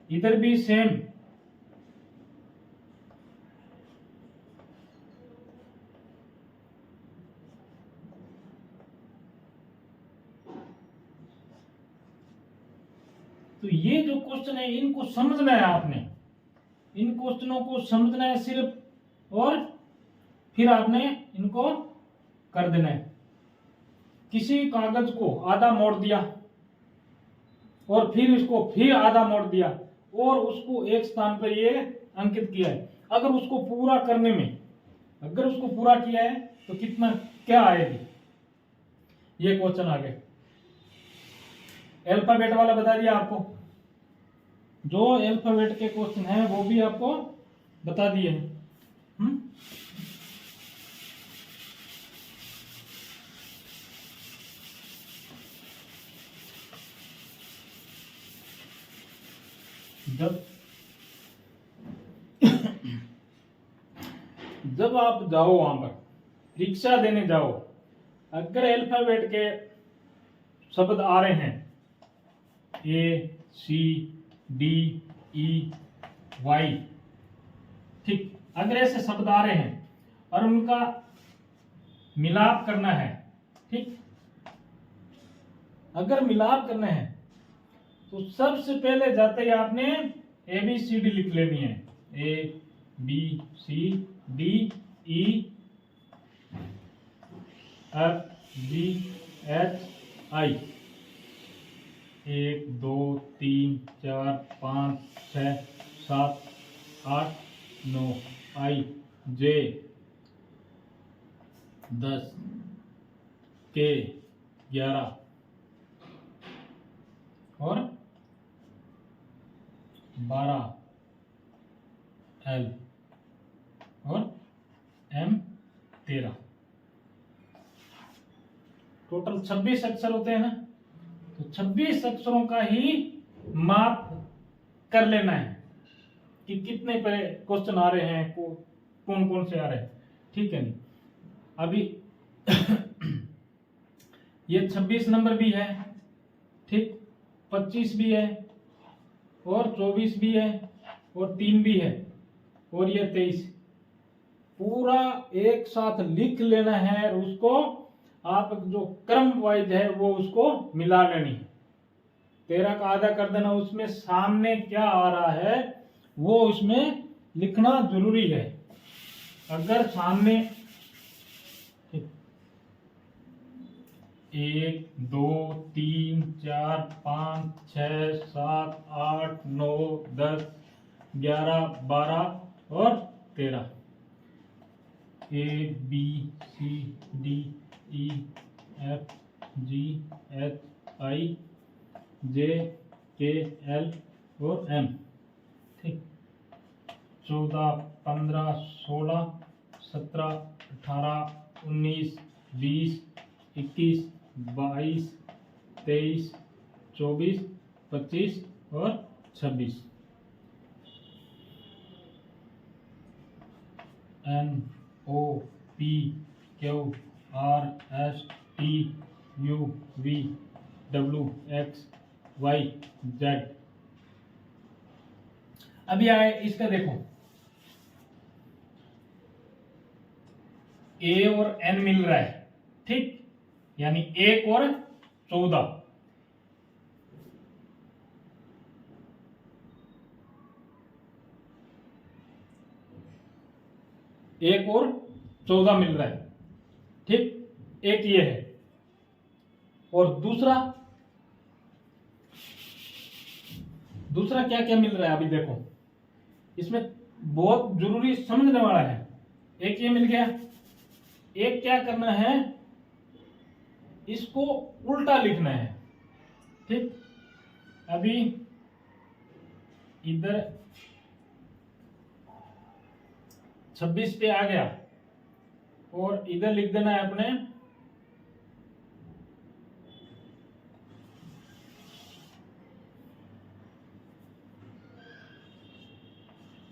इधर भी सेम। तो ये जो क्वेश्चन है इनको समझना है आपने, इन क्वेश्चनों को समझना है सिर्फ, और फिर आपने इनको कर देना है। किसी कागज को आधा मोड़ दिया और फिर इसको फिर आधा मोड़ दिया और उसको एक स्थान पर ये अंकित किया है, अगर उसको पूरा करने में, अगर उसको पूरा किया है तो कितना क्या आएगी, ये क्वेश्चन आ गए। अल्फाबेट वाला बता दिया आपको, जो अल्फाबेट के क्वेश्चन है वो भी आपको बता दिए हैं। जब आप जाओ वहां पर परीक्षा देने जाओ, अगर अल्फाबेट के शब्द आ रहे हैं ए सी डी ई वाई, ठीक, अगर ऐसे शब्द आ रहे हैं और उनका मिलाप करना है, ठीक, अगर मिलाप करना है तो सबसे पहले जाते ही आपने ए बी सी डी लिख लेनी है, A B C D E F G H I, 1 2 3 4 5 6 7 8 9, I J 10, K 11 और 12, एल और एम 13, टोटल 26 अक्षर होते हैं ना। तो 26 अक्षरों का ही माप कर लेना है कि कितने पे क्वेश्चन आ रहे हैं, कौन कौन से आ रहे हैं, ठीक है। नहीं अभी ये 26 नंबर भी है, ठीक, 25 भी है और 24 भी है और 3 भी है और ये 23, पूरा एक साथ लिख लेना है और उसको आप जो क्रम वाइज है वो उसको मिला लेनी है। 13 का आधा कर देना, उसमें सामने क्या आ रहा है वो उसमें लिखना जरूरी है। अगर सामने 1 2 3 4 5 6 7 8 9 10 11 12 और 13, A B C D E F G H I J K L और एम, ठीक, 14 15 16 17 18 19 20 21 22 23 24 25 और 26, N O P Q R S T U V W X Y Z. अभी आए इसका देखो, ए और एन मिल रहा है, ठीक, यानी 1 और 14, एक और 14 मिल रहा है, ठीक, एक ये है और दूसरा क्या क्या मिल रहा है अभी देखो, इसमें बहुत जरूरी समझने वाला है। एक ये मिल गया, एक क्या करना है, इसको उल्टा लिखना है, ठीक, अभी इधर 26 पे आ गया और इधर लिख देना है अपने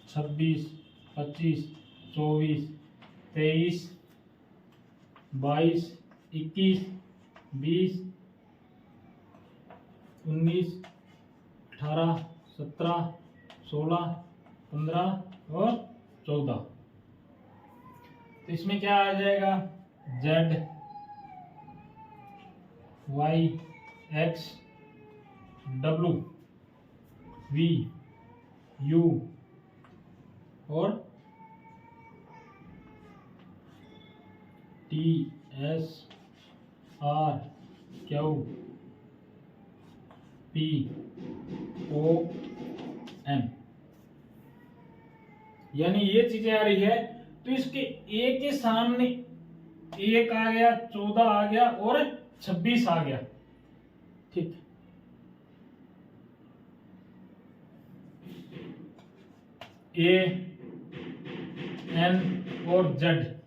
26, 25, 24, 23, 22, 21, 20, 19, 18, 17, 16, 15 और 14। तो इसमें क्या आ जाएगा? Z, Y, X, W, V, U और T, S, R, Q, P, O, M। यानी ये चीजें आ रही है। तो इसके ए के सामने 1 आ गया, 14 आ गया और 26 आ गया। ठीक, ए, एन और जेड,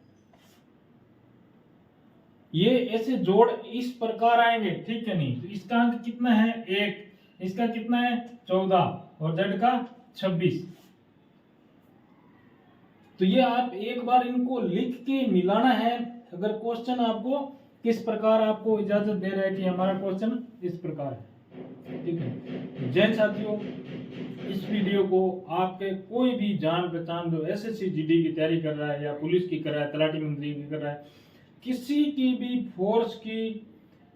ये ऐसे जोड़ इस प्रकार आएंगे। ठीक है नहीं? तो इसका अंक कितना है? 1, इसका कितना है? 14 और जेड का 26। तो ये आप एक बार इनको लिख के मिलाना है। अगर क्वेश्चन आपको किस प्रकार आपको इजाजत दे रहा है कि हमारा क्वेश्चन इस प्रकार है। ठीक है जैन साथियों, इस वीडियो को आपके कोई भी जान पहचान जो एसएससी जीडी की तैयारी कर रहा है या पुलिस की कर रहा है, तलाटी मंत्री की कर रहा है, किसी की भी फोर्स की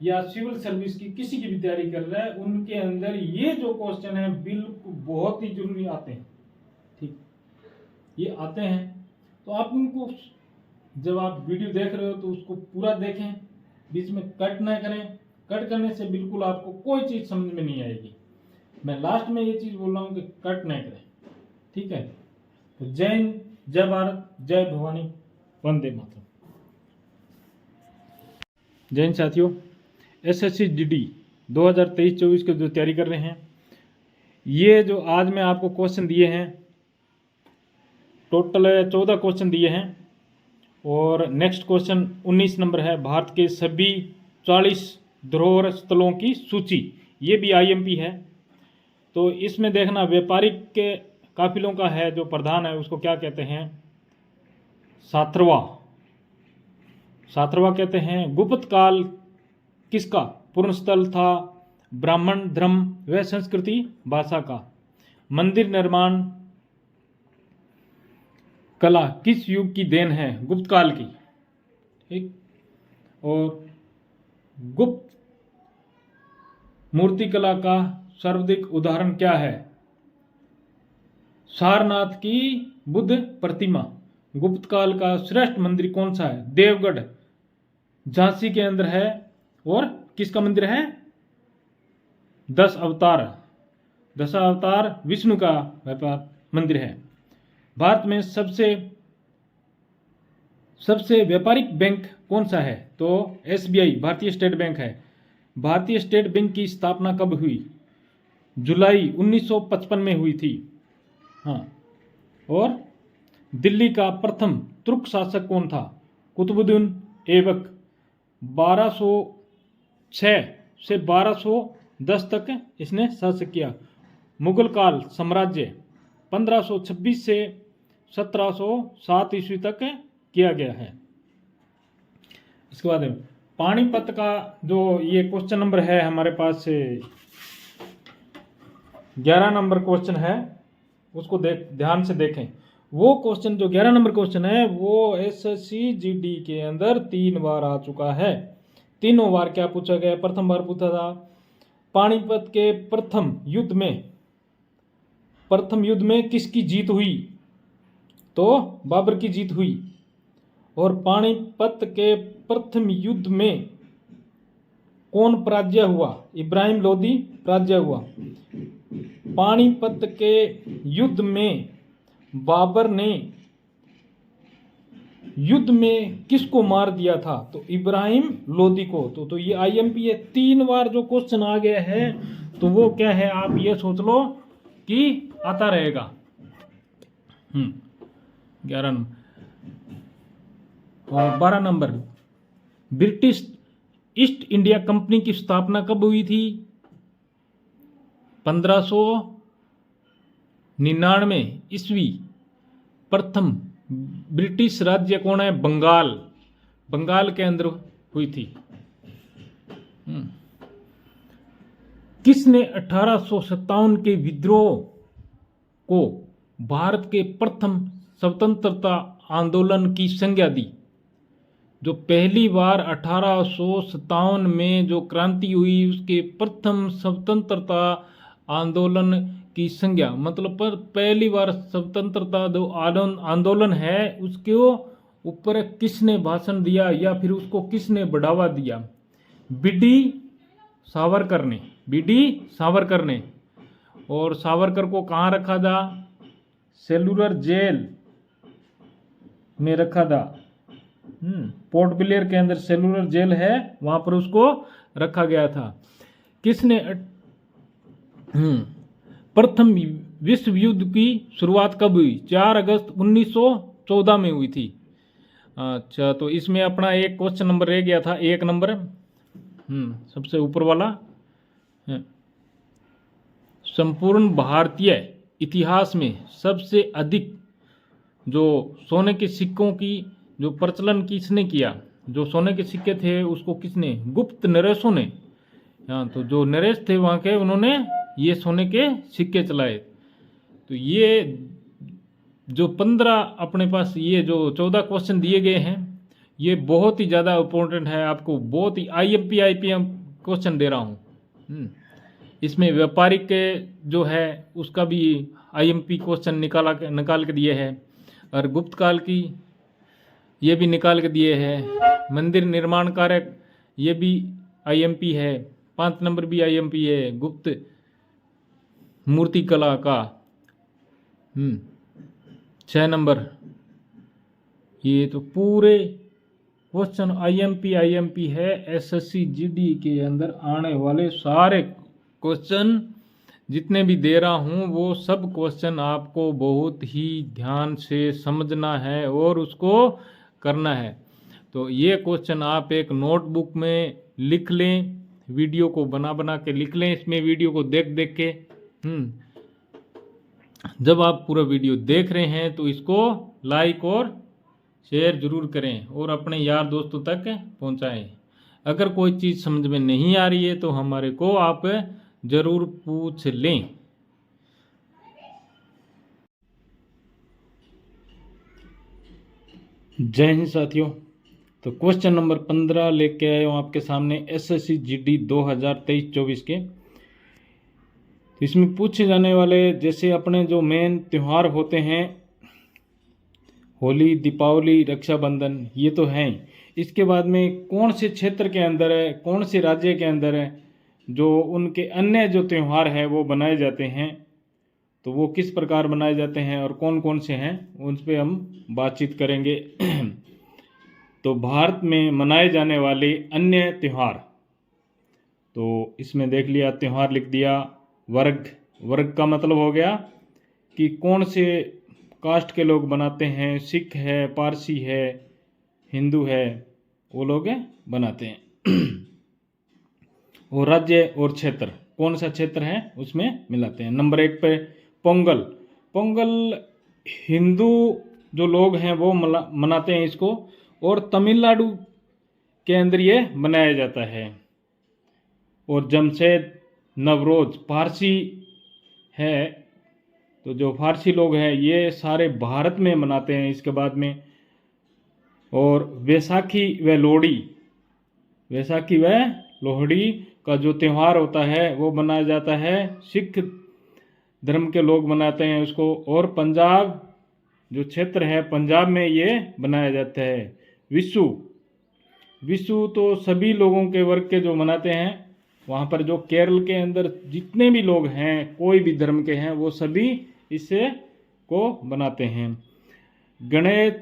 या सिविल सर्विस की किसी की भी तैयारी कर रहा है, उनके अंदर ये जो क्वेश्चन है बिल्कुल बहुत ही जरूरी आते हैं। ठीक, ये आते हैं। तो आप उनको जब आप वीडियो देख रहे हो तो उसको पूरा देखें, बीच में कट ना करें। कट करने से बिल्कुल आपको कोई चीज समझ में नहीं आएगी। मैं लास्ट में ये चीज बोल रहा हूँ कि कट ना करें। ठीक है? तो जय हिंद, जय भारत, जय भवानी, वंदे मातरम। जय हिंद साथियों, एसएससी जीडी 2023-24 की जो तैयारी कर रहे हैं, ये जो आज मैं आपको क्वेश्चन दिए हैं, टोटल 14 क्वेश्चन दिए हैं और नेक्स्ट क्वेश्चन 19 नंबर है, भारत के सभी 40 धरोहर स्थलों की सूची। ये भी आईएमपी है। तो इसमें देखना व्यापारिक के काफिलों का है, जो प्रधान है उसको क्या कहते हैं? सातरवा। सातरवा कहते हैं। गुप्त काल किसका पूर्ण स्थल था? ब्राह्मण धर्म व संस्कृति भाषा का। मंदिर निर्माण कला किस युग की देन है? गुप्त काल की। ठीक, और गुप्त मूर्ति कला का सर्वाधिक उदाहरण क्या है? सारनाथ की बुद्ध प्रतिमा। गुप्त काल का श्रेष्ठ मंदिर कौन सा है? देवगढ़, झांसी के अंदर है। और किसका मंदिर है? 10 अवतार, 10 अवतार विष्णु का व्यापार मंदिर है। भारत में सबसे व्यापारिक बैंक कौन सा है? तो एसबीआई, भारतीय स्टेट बैंक है। भारतीय स्टेट बैंक की स्थापना कब हुई? जुलाई 1955 में हुई थी। हाँ, और दिल्ली का प्रथम तुर्क शासक कौन था? कुतुबुद्दीन ऐबक। 1206 से 1210 तक इसने शासक किया। मुगल काल साम्राज्य 1526 से 1707 ईस्वी तक किया गया है। इसके बाद पानीपत का जो ये क्वेश्चन नंबर है हमारे पास 11 नंबर क्वेश्चन है, उसको ध्यान से देखें। वो क्वेश्चन जो 11 नंबर क्वेश्चन है वो एसएससी जीडी के अंदर 3 बार आ चुका है। तीनों बार क्या पूछा गया? प्रथम बार पूछा था पानीपत के प्रथम युद्ध में किसकी जीत हुई? तो बाबर की जीत हुई। और पानीपत के प्रथम युद्ध में कौन पराजय हुआ? इब्राहिम लोदी पराजय हुआ। पानीपत के युद्ध में बाबर ने युद्ध में किसको मार दिया था? तो इब्राहिम लोदी को। तो ये आईएमपी है। 3 बार जो क्वेश्चन आ गया है तो वो क्या है? आप ये सोच लो कि आता रहेगा। 11 नंबर। और 12 number, British east India company की स्थापना कब हुई थी? 1599 ईस्वी। प्रथम ब्रिटिश राज्य कौन है? बंगाल, बंगाल के अंदर हुई थी। किसने 1857 के विद्रोह को भारत के प्रथम स्वतंत्रता आंदोलन की संज्ञा दी? जो पहली बार 1857 में जो क्रांति हुई उसके प्रथम स्वतंत्रता आंदोलन की संज्ञा, मतलब पर पहली बार स्वतंत्रता जो आंदोलन है उसके ऊपर किसने भाषण दिया या फिर उसको किसने बढ़ावा दिया? बीडी सावरकर ने, बीडी सावरकर ने। और सावरकर को कहाँ रखा था? सेलुलर जेल में रखा था। पोर्ट ब्लेयर के अंदर सेलुलर जेल है, वहां पर उसको रखा गया था। किसने प्रथम विश्व युद्ध की शुरुआत कब हुई? 4 अगस्त 1914 में हुई थी। अच्छा, तो इसमें अपना एक क्वेश्चन नंबर रह गया था, 1 नंबर, सबसे ऊपर वाला। संपूर्ण भारतीय इतिहास में सबसे अधिक जो सोने के सिक्कों की जो प्रचलन किसने किया? जो सोने के सिक्के थे उसको किसने? गुप्त नरेशों ने। हाँ, तो जो नरेश थे वहाँ के, उन्होंने ये सोने के सिक्के चलाए। तो ये जो 15 अपने पास ये जो 14 क्वेश्चन दिए गए हैं ये बहुत ही ज़्यादा इम्पोर्टेंट है, आपको बहुत ही IMP IPM क्वेश्चन दे रहा हूँ। इसमें व्यापारिक के जो है उसका भी IMP क्वेश्चन निकाल के दिए हैं, और गुप्त काल की ये भी निकाल के दिए हैं। मंदिर निर्माण कारक ये भी IMP है, 5 नंबर भी IMP है। गुप्त मूर्ति कला का 6 नंबर। ये तो पूरे क्वेश्चन IMP है। SSC GD के अंदर आने वाले सारे क्वेश्चन जितने भी दे रहा हूँ वो सब क्वेश्चन आपको बहुत ही ध्यान से समझना है और उसको करना है। तो ये क्वेश्चन आप एक नोटबुक में लिख लें, वीडियो को बना के लिख लें, इसमें वीडियो को देख के। जब आप पूरा वीडियो देख रहे हैं तो इसको लाइक और शेयर जरूर करें और अपने यार दोस्तों तक पहुंचाएं। अगर कोई चीज़ समझ में नहीं आ रही है तो हमारे को आप जरूर पूछ लें। जय हिंद साथियों। तो क्वेश्चन नंबर 15 लेके आए हूँ आपके सामने SSC GD 2023-24 के। इसमें पूछे जाने वाले जैसे अपने जो मेन त्यौहार होते हैं, होली, दीपावली, रक्षाबंधन, ये तो हैं। इसके बाद में कौन से क्षेत्र के अंदर है, कौन से राज्य के अंदर है जो उनके अन्य जो त्यौहार है वो बनाए जाते हैं, तो वो किस प्रकार बनाए जाते हैं और कौन कौन से हैं उन पर हम बातचीत करेंगे। तो भारत में मनाए जाने वाले अन्य त्यौहार, तो इसमें देख लिया, त्यौहार लिख दिया। वर्ग का मतलब हो गया कि कौन से कास्ट के लोग बनाते हैं, सिख है, पारसी है, हिंदू है, वो लोग बनाते हैं। और राज्य और क्षेत्र, कौन सा क्षेत्र है उसमें मिलाते हैं। नंबर 1 पे पोंगल हिंदू जो लोग हैं वो मनाते हैं इसको, और तमिलनाडु के अंदर ये मनाया जाता है। और जमशेद नवरोज पारसी है, तो जो फारसी लोग हैं ये सारे भारत में मनाते हैं। इसके बाद में और वैसाखी व लोहड़ी का जो त्यौहार होता है वो मनाया जाता है, सिख धर्म के लोग मनाते हैं उसको। और पंजाब जो क्षेत्र है, पंजाब में ये बनाया जाता है। विशु तो सभी लोगों के वर्ग के जो मनाते हैं, वहाँ पर जो केरल के अंदर जितने भी लोग हैं, कोई भी धर्म के हैं, वो सभी इसे को बनाते हैं। गणेश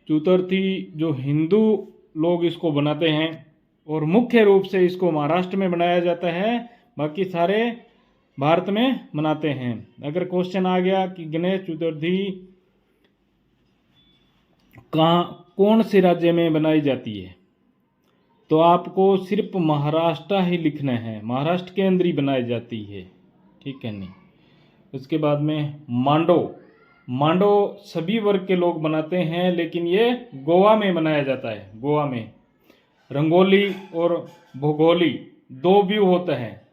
चतुर्थी जो हिंदू लोग इसको बनाते हैं, और मुख्य रूप से इसको महाराष्ट्र में बनाया जाता है, बाकी सारे भारत में मनाते हैं। अगर क्वेश्चन आ गया कि गणेश चतुर्थी कौन से राज्य में बनाई जाती है? तो आपको सिर्फ महाराष्ट्र ही लिखना है, महाराष्ट्र के अंदर ही बनाई जाती है, ठीक है नहीं। उसके बाद में मांडो, मांडो सभी वर्ग के लोग बनाते हैं, लेकिन ये गोवा में मनाया जाता है, गोवा में। रंगोली और भोगोली दो व्यू होता है,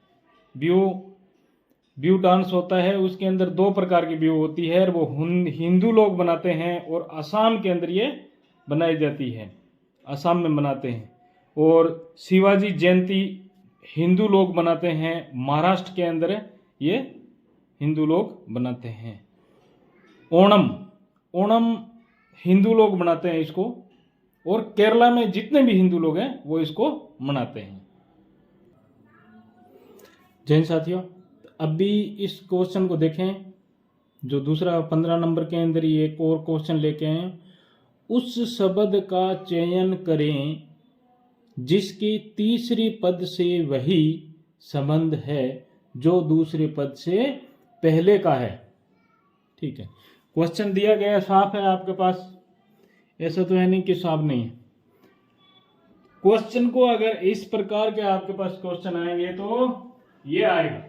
व्यू डांस होता है, उसके अंदर दो प्रकार की व्यू होती है, और वो हिंदू लोग बनाते हैं, और असम के अंदर ये बनाई जाती है, असम में बनाते हैं। और शिवाजी जयंती हिंदू लोग बनाते हैं, महाराष्ट्र के अंदर ये हिंदू लोग बनाते हैं। ओणम, ओणम हिंदू लोग मनाते हैं इसको, और केरला में जितने भी हिंदू लोग हैं वो इसको मनाते हैं। जैन साथियों, अभी इस क्वेश्चन को देखें, जो दूसरा 15 नंबर के अंदर ही एक और क्वेश्चन लेके आए। उस शब्द का चयन करें जिसकी तीसरी पद से वही संबंध है जो दूसरे पद से पहले का है। ठीक है, क्वेश्चन दिया गया साफ है आपके पास, ऐसा तो है नहीं कि साफ नहीं है। क्वेश्चन को अगर इस प्रकार के आपके पास क्वेश्चन आएंगे तो ये आएगा,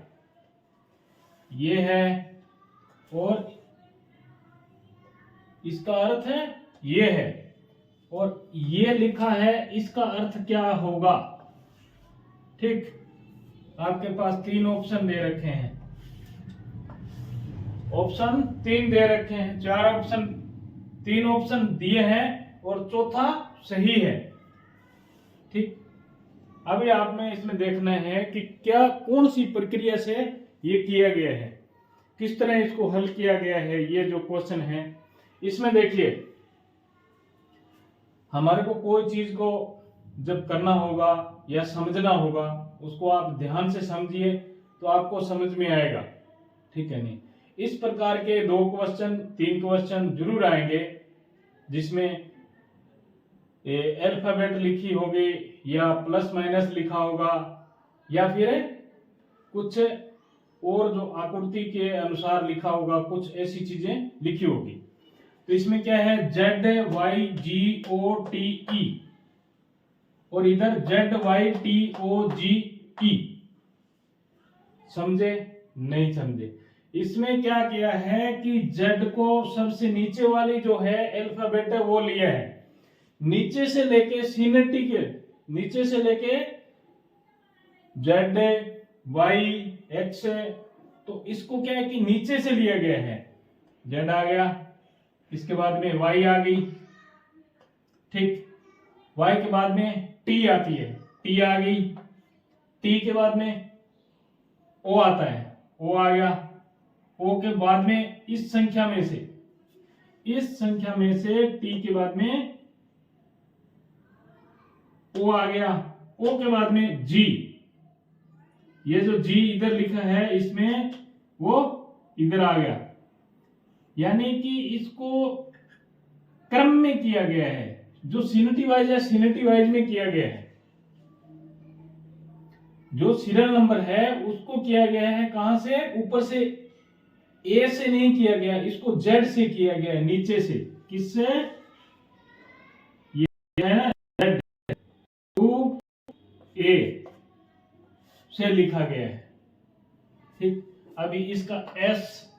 ये है और इसका अर्थ है ये है, और ये लिखा है, इसका अर्थ क्या होगा। ठीक, आपके पास 3 ऑप्शन दे रखे हैं, ऑप्शन 3 दे रखे हैं, 4 ऑप्शन, 3 ऑप्शन दिए हैं और चौथा सही है। ठीक, अभी आपने इसमें देखना है कि क्या कौन सी प्रक्रिया से ये किया गया है, किस तरह इसको हल किया गया है। ये जो क्वेश्चन है इसमें देखिए, हमारे को कोई चीज को जब करना होगा या समझना होगा, उसको आप ध्यान से समझिए तो आपको समझ में आएगा, ठीक है नहीं। इस प्रकार के 2 क्वेश्चन 3 क्वेश्चन जरूर आएंगे जिसमें अल्फाबेट लिखी होगी या प्लस माइनस लिखा होगा, या फिर कुछ और जो आकृति के अनुसार लिखा होगा, कुछ ऐसी चीजें लिखी होगी। तो इसमें क्या है, ZYGOTE और इधर ZYTOGE। समझे नहीं समझे? इसमें क्या किया है कि Z को सबसे नीचे वाली जो है अल्फाबेट है वो लिया है, नीचे से लेके सीनेटी के नीचे से लेके ZYX, तो इसको क्या है कि नीचे से लिया गया है। Z आ गया, इसके बाद में Y आ गई, ठीक, Y के बाद में T आती है, T आ गई, T के बाद में O आता है, O आ गया, O के बाद में इस संख्या में से T के बाद में O आ गया, O के बाद में G, ये जो G इधर लिखा है इसमें वो इधर आ गया, यानी कि इसको क्रम में किया गया है, जो सीनेटी वाइज है सीनेटी वाइज में किया गया है। जो सीरियल नंबर है उसको किया गया है कहां से, ऊपर से ए से नहीं किया गया, इसको जेड से किया गया है, नीचे से। किससे? ये है ना, जेड 2A से लिखा गया है। ठीक, अभी इसका SEQUENCE,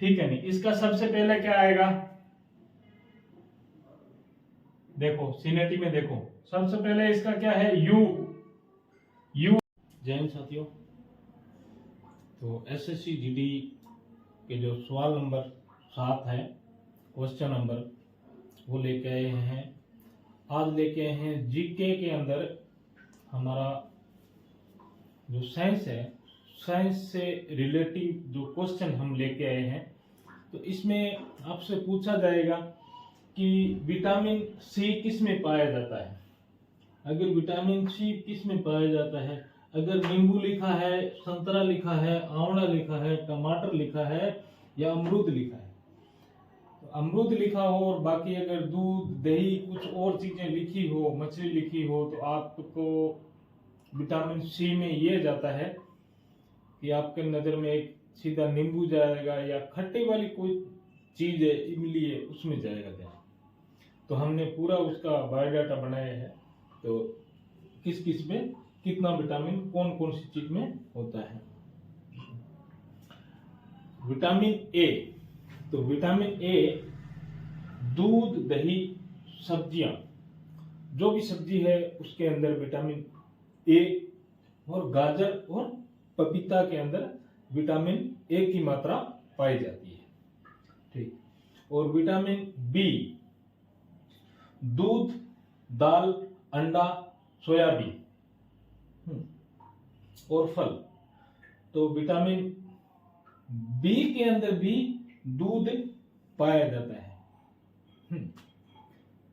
ठीक है नहीं, इसका सबसे पहले क्या आएगा, देखो सीनेटी में देखो, सबसे पहले इसका क्या है, यू। जैन साथियों, तो SSC GD के जो सवाल नंबर 7 है, क्वेश्चन नंबर, वो लेके आए हैं। आज लेके आए हैं जीके के अंदर हमारा जो साइंस है, साइंस से रिलेटिव जो क्वेश्चन हम लेके आए हैं। तो इसमें आपसे पूछा जाएगा कि विटामिन सी किस में पाया जाता है। अगर विटामिन सी किस में पाया जाता है, अगर नींबू लिखा है, संतरा लिखा है, आंवला लिखा है, टमाटर लिखा है या अमरूद लिखा है, तो अमरूद लिखा हो और बाकी अगर दूध दही कुछ और चीजें लिखी हो, मछली लिखी हो, तो आपको विटामिन सी में ये जाता है कि आपके नजर में एक सीधा नींबू जाएगा या खट्टे वाली कोई चीज है, इमली है, उसमें जाएगा ध्यान। तो हमने पूरा उसका बायोडाटा बनाया है, तो किस किस में कितना विटामिन कौन कौन सी चीज में होता है। विटामिन ए, तो विटामिन ए दूध, दही, सब्जियां, जो भी सब्जी है उसके अंदर विटामिन ए, और गाजर और पपीता के अंदर विटामिन ए की मात्रा पाई जाती है। ठीक। और विटामिन बी दूध, दाल, अंडा, सोयाबीन और फल। तो विटामिन बी के अंदर भी दूध पाया जाता है।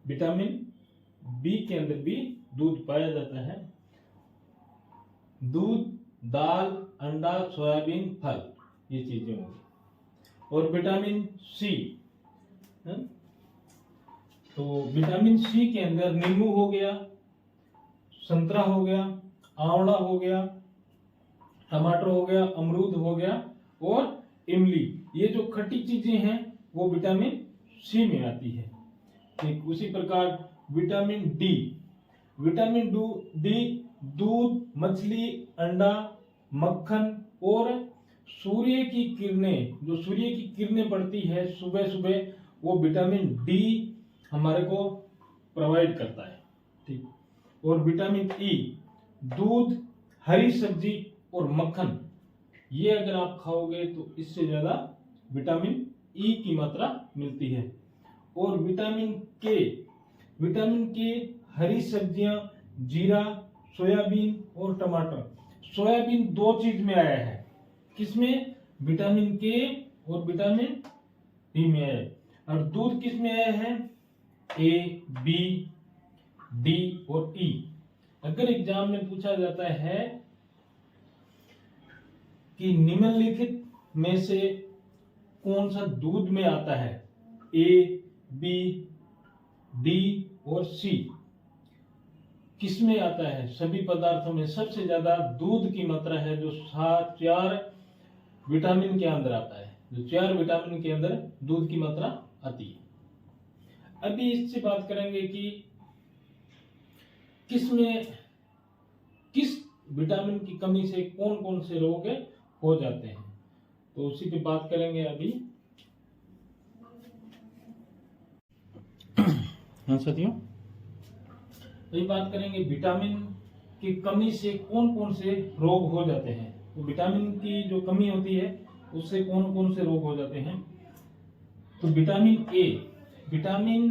विटामिन बी के अंदर भी दूध पाया जाता है। दूध, दाल, अंडा, सोयाबीन, फल, ये चीजें होंगी। और विटामिन सी, तो विटामिन सी के अंदर नींबू हो गया, संतरा हो गया, आंवला हो गया, टमाटर हो गया, अमरूद हो गया और इमली, ये जो खट्टी चीजें हैं वो विटामिन सी में आती है। ठीक उसी प्रकार विटामिन डी, विटामिन डी दूध, मछली, अंडा, मक्खन और सूर्य की किरणें, जो सूर्य की किरणें पड़ती है सुबह सुबह, वो विटामिन डी हमारे को प्रोवाइड करता है। ठीक। और विटामिन ई दूध, हरी सब्जी और मक्खन, ये अगर आप खाओगे तो इससे ज्यादा विटामिन ई की मात्रा मिलती है। और विटामिन के हरी सब्जियां, जीरा, सोयाबीन और टमाटर। सोयाबीन दो चीज में आया है, किसमें? विटामिन के और विटामिन डी में आया है। और दूध किस में आया है? ए, बी, डी और ई। अगर एग्जाम में पूछा जाता है कि निम्नलिखित में से कौन सा दूध में आता है, ए, बी, डी और सी, किस में आता है? सभी पदार्थों में सबसे ज्यादा दूध की मात्रा है, जो 4 विटामिन के अंदर आता है, जो 4 विटामिन के अंदर दूध की मात्रा आती है। अभी इससे बात करेंगे कि किस विटामिन की कमी से कौन कौन से रोग हो जाते हैं, तो उसी पे बात करेंगे अभी। हाँ साथियों, तो ये बात करेंगे विटामिन की कमी से कौन कौन से रोग हो जाते हैं। तो विटामिन की जो कमी होती है उससे कौन कौन से रोग हो जाते हैं। तो विटामिन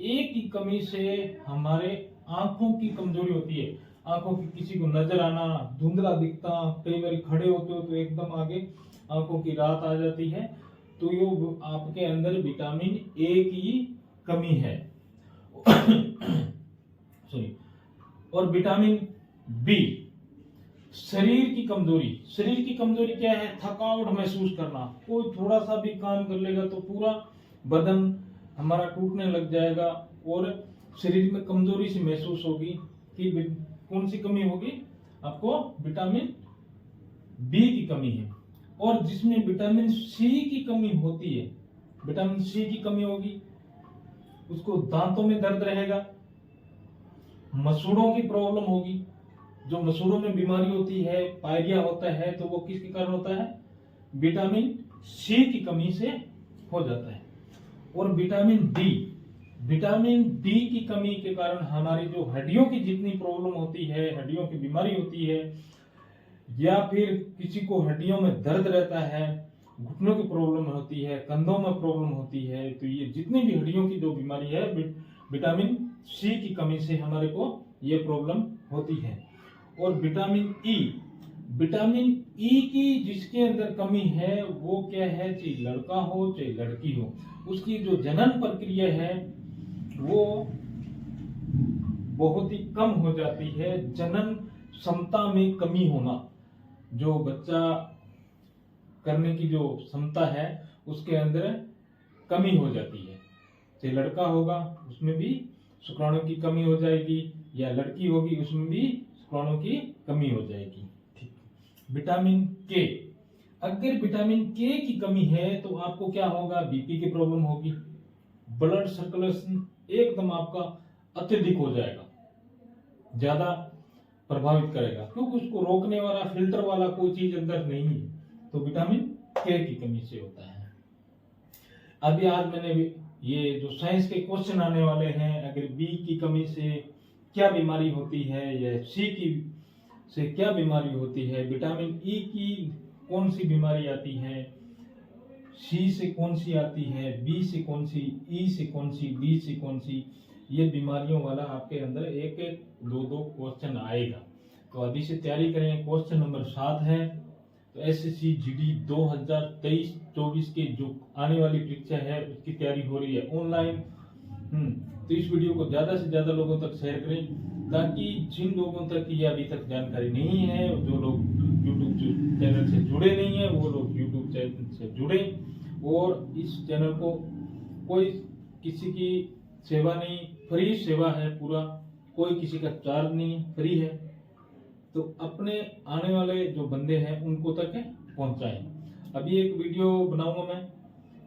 ए की कमी से हमारे आंखों की कमजोरी होती है। आंखों की, किसी को नजर आना, धुंधला दिखता, कई बार खड़े होते हो तो एकदम आगे आंखों की रात आ जाती है, तो ये आपके अंदर विटामिन ए की कमी है। सॉरी। और विटामिन बी शरीर की कमजोरी क्या है? थकावट महसूस करना। कोई थोड़ा सा भी काम कर लेगा तो पूरा बदन हमारा टूटने लग जाएगा और शरीर में कमजोरी सी महसूस होगी। कि कौन सी कमी होगी? आपको विटामिन बी की कमी है। और जिसमें विटामिन सी की कमी होती है, विटामिन सी की कमी होगी, उसको दांतों में दर्द रहेगा, मसूड़ों की प्रॉब्लम होगी। जो मसूड़ों में बीमारी होती है, पायरिया होता है, तो वो किसके कारण होता है? विटामिन सी की कमी से हो जाता है। और विटामिन डी की कमी के कारण हमारी जो हड्डियों की जितनी प्रॉब्लम होती है, हड्डियों की बीमारी होती है, या फिर किसी को हड्डियों में दर्द रहता है, घुटनों की प्रॉब्लम होती है, कंधों में प्रॉब्लम होती है, तो ये जितनी भी हड्डियों की जो बीमारी है, विटामिन सी की कमी से हमारे को ये प्रॉब्लम होती है। और विटामिन ई की जिसके अंदर कमी है वो क्या है? चाहे लड़का हो चाहे लड़की हो, उसकी जो जनन प्रक्रिया है वो बहुत ही कम हो जाती है। जनन क्षमता में कमी होना, जो बच्चा करने की जो क्षमता है उसके अंदर कमी हो जाती है। चाहे लड़का होगा उसमें भी शुक्राणु की कमी हो जाएगी, या लड़की होगी उसमें भी शुक्राणु की कमी हो जाएगी। ठीक। विटामिन अगर विटामिन के की कमी है तो आपको क्या होगा, बीपी की प्रॉब्लम होगी, ब्लड सर्कुलेशन एकदम आपका अत्यधिक हो जाएगा, ज्यादा प्रभावित करेगा, क्योंकि उसको रोकने वाला फिल्टर वाला कोई चीज अंदर नहीं है। तो विटामिन के की कमी से होता है। अभी आज मैंने ये जो साइंस के क्वेश्चन आने वाले हैं, अगर बी की कमी से क्या बीमारी होती है या सी की से क्या बीमारी होती है, विटामिन ई की कौन सी बीमारी आती है, सी से कौन सी आती है, बी से कौन सी, ई से कौन सी, डी से कौन सी, ये बीमारियों वाला आपके अंदर एक एक दो दो क्वेश्चन आएगा। तो अभी से तैयारी करें। क्वेश्चन नंबर 7 है, तो एसएससी जीडी 2023-24 की जो आने वाली परीक्षा है उसकी तैयारी हो रही है ऑनलाइन। तो इस वीडियो को ज्यादा से ज्यादा लोगों तक शेयर करें, ताकि जिन लोगों तक ये अभी तक जानकारी नहीं है, जो लोग यूट्यूब चैनल से जुड़े नहीं है, वो लोग यूट्यूब चैनल से जुड़े, और इस चैनल को कोई किसी की सेवा नहीं, फ्री सेवा है पूरा, कोई किसी का चार्ज नहीं, फ्री है। तो अपने आने वाले जो बंदे हैं उनको तक पहुंचाएं। अभी एक वीडियो बनाऊंगा मैं,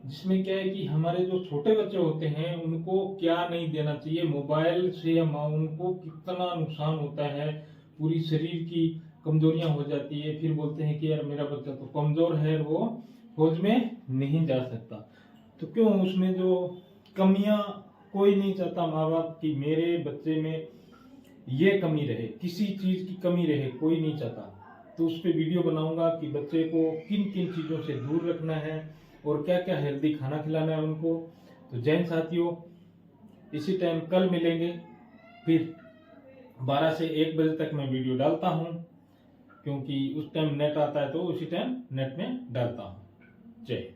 जिसमें क्या है कि हमारे जो छोटे बच्चे होते हैं उनको क्या नहीं देना चाहिए, मोबाइल से उनको कितना नुकसान होता है, पूरी शरीर की कमजोरियां हो जाती है, फिर बोलते हैं कि यार मेरा बच्चा तो कमजोर है, वो फौज में नहीं जा सकता। तो क्यों, उसमें जो कमियां कोई नहीं चाहता माँ बाप की मेरे बच्चे में ये कमी रहे, किसी चीज की कमी रहे, कोई नहीं चाहता। तो उस पर वीडियो बनाऊंगा कि बच्चे को किन किन चीजों से दूर रखना है और क्या क्या हेल्दी खाना खिलाना है उनको। तो जय हिंद साथियों, इसी टाइम कल मिलेंगे, फिर 12 से 1 बजे तक मैं वीडियो डालता हूं, क्योंकि उस टाइम नेट आता है, तो उसी टाइम नेट में डालता हूं। जय।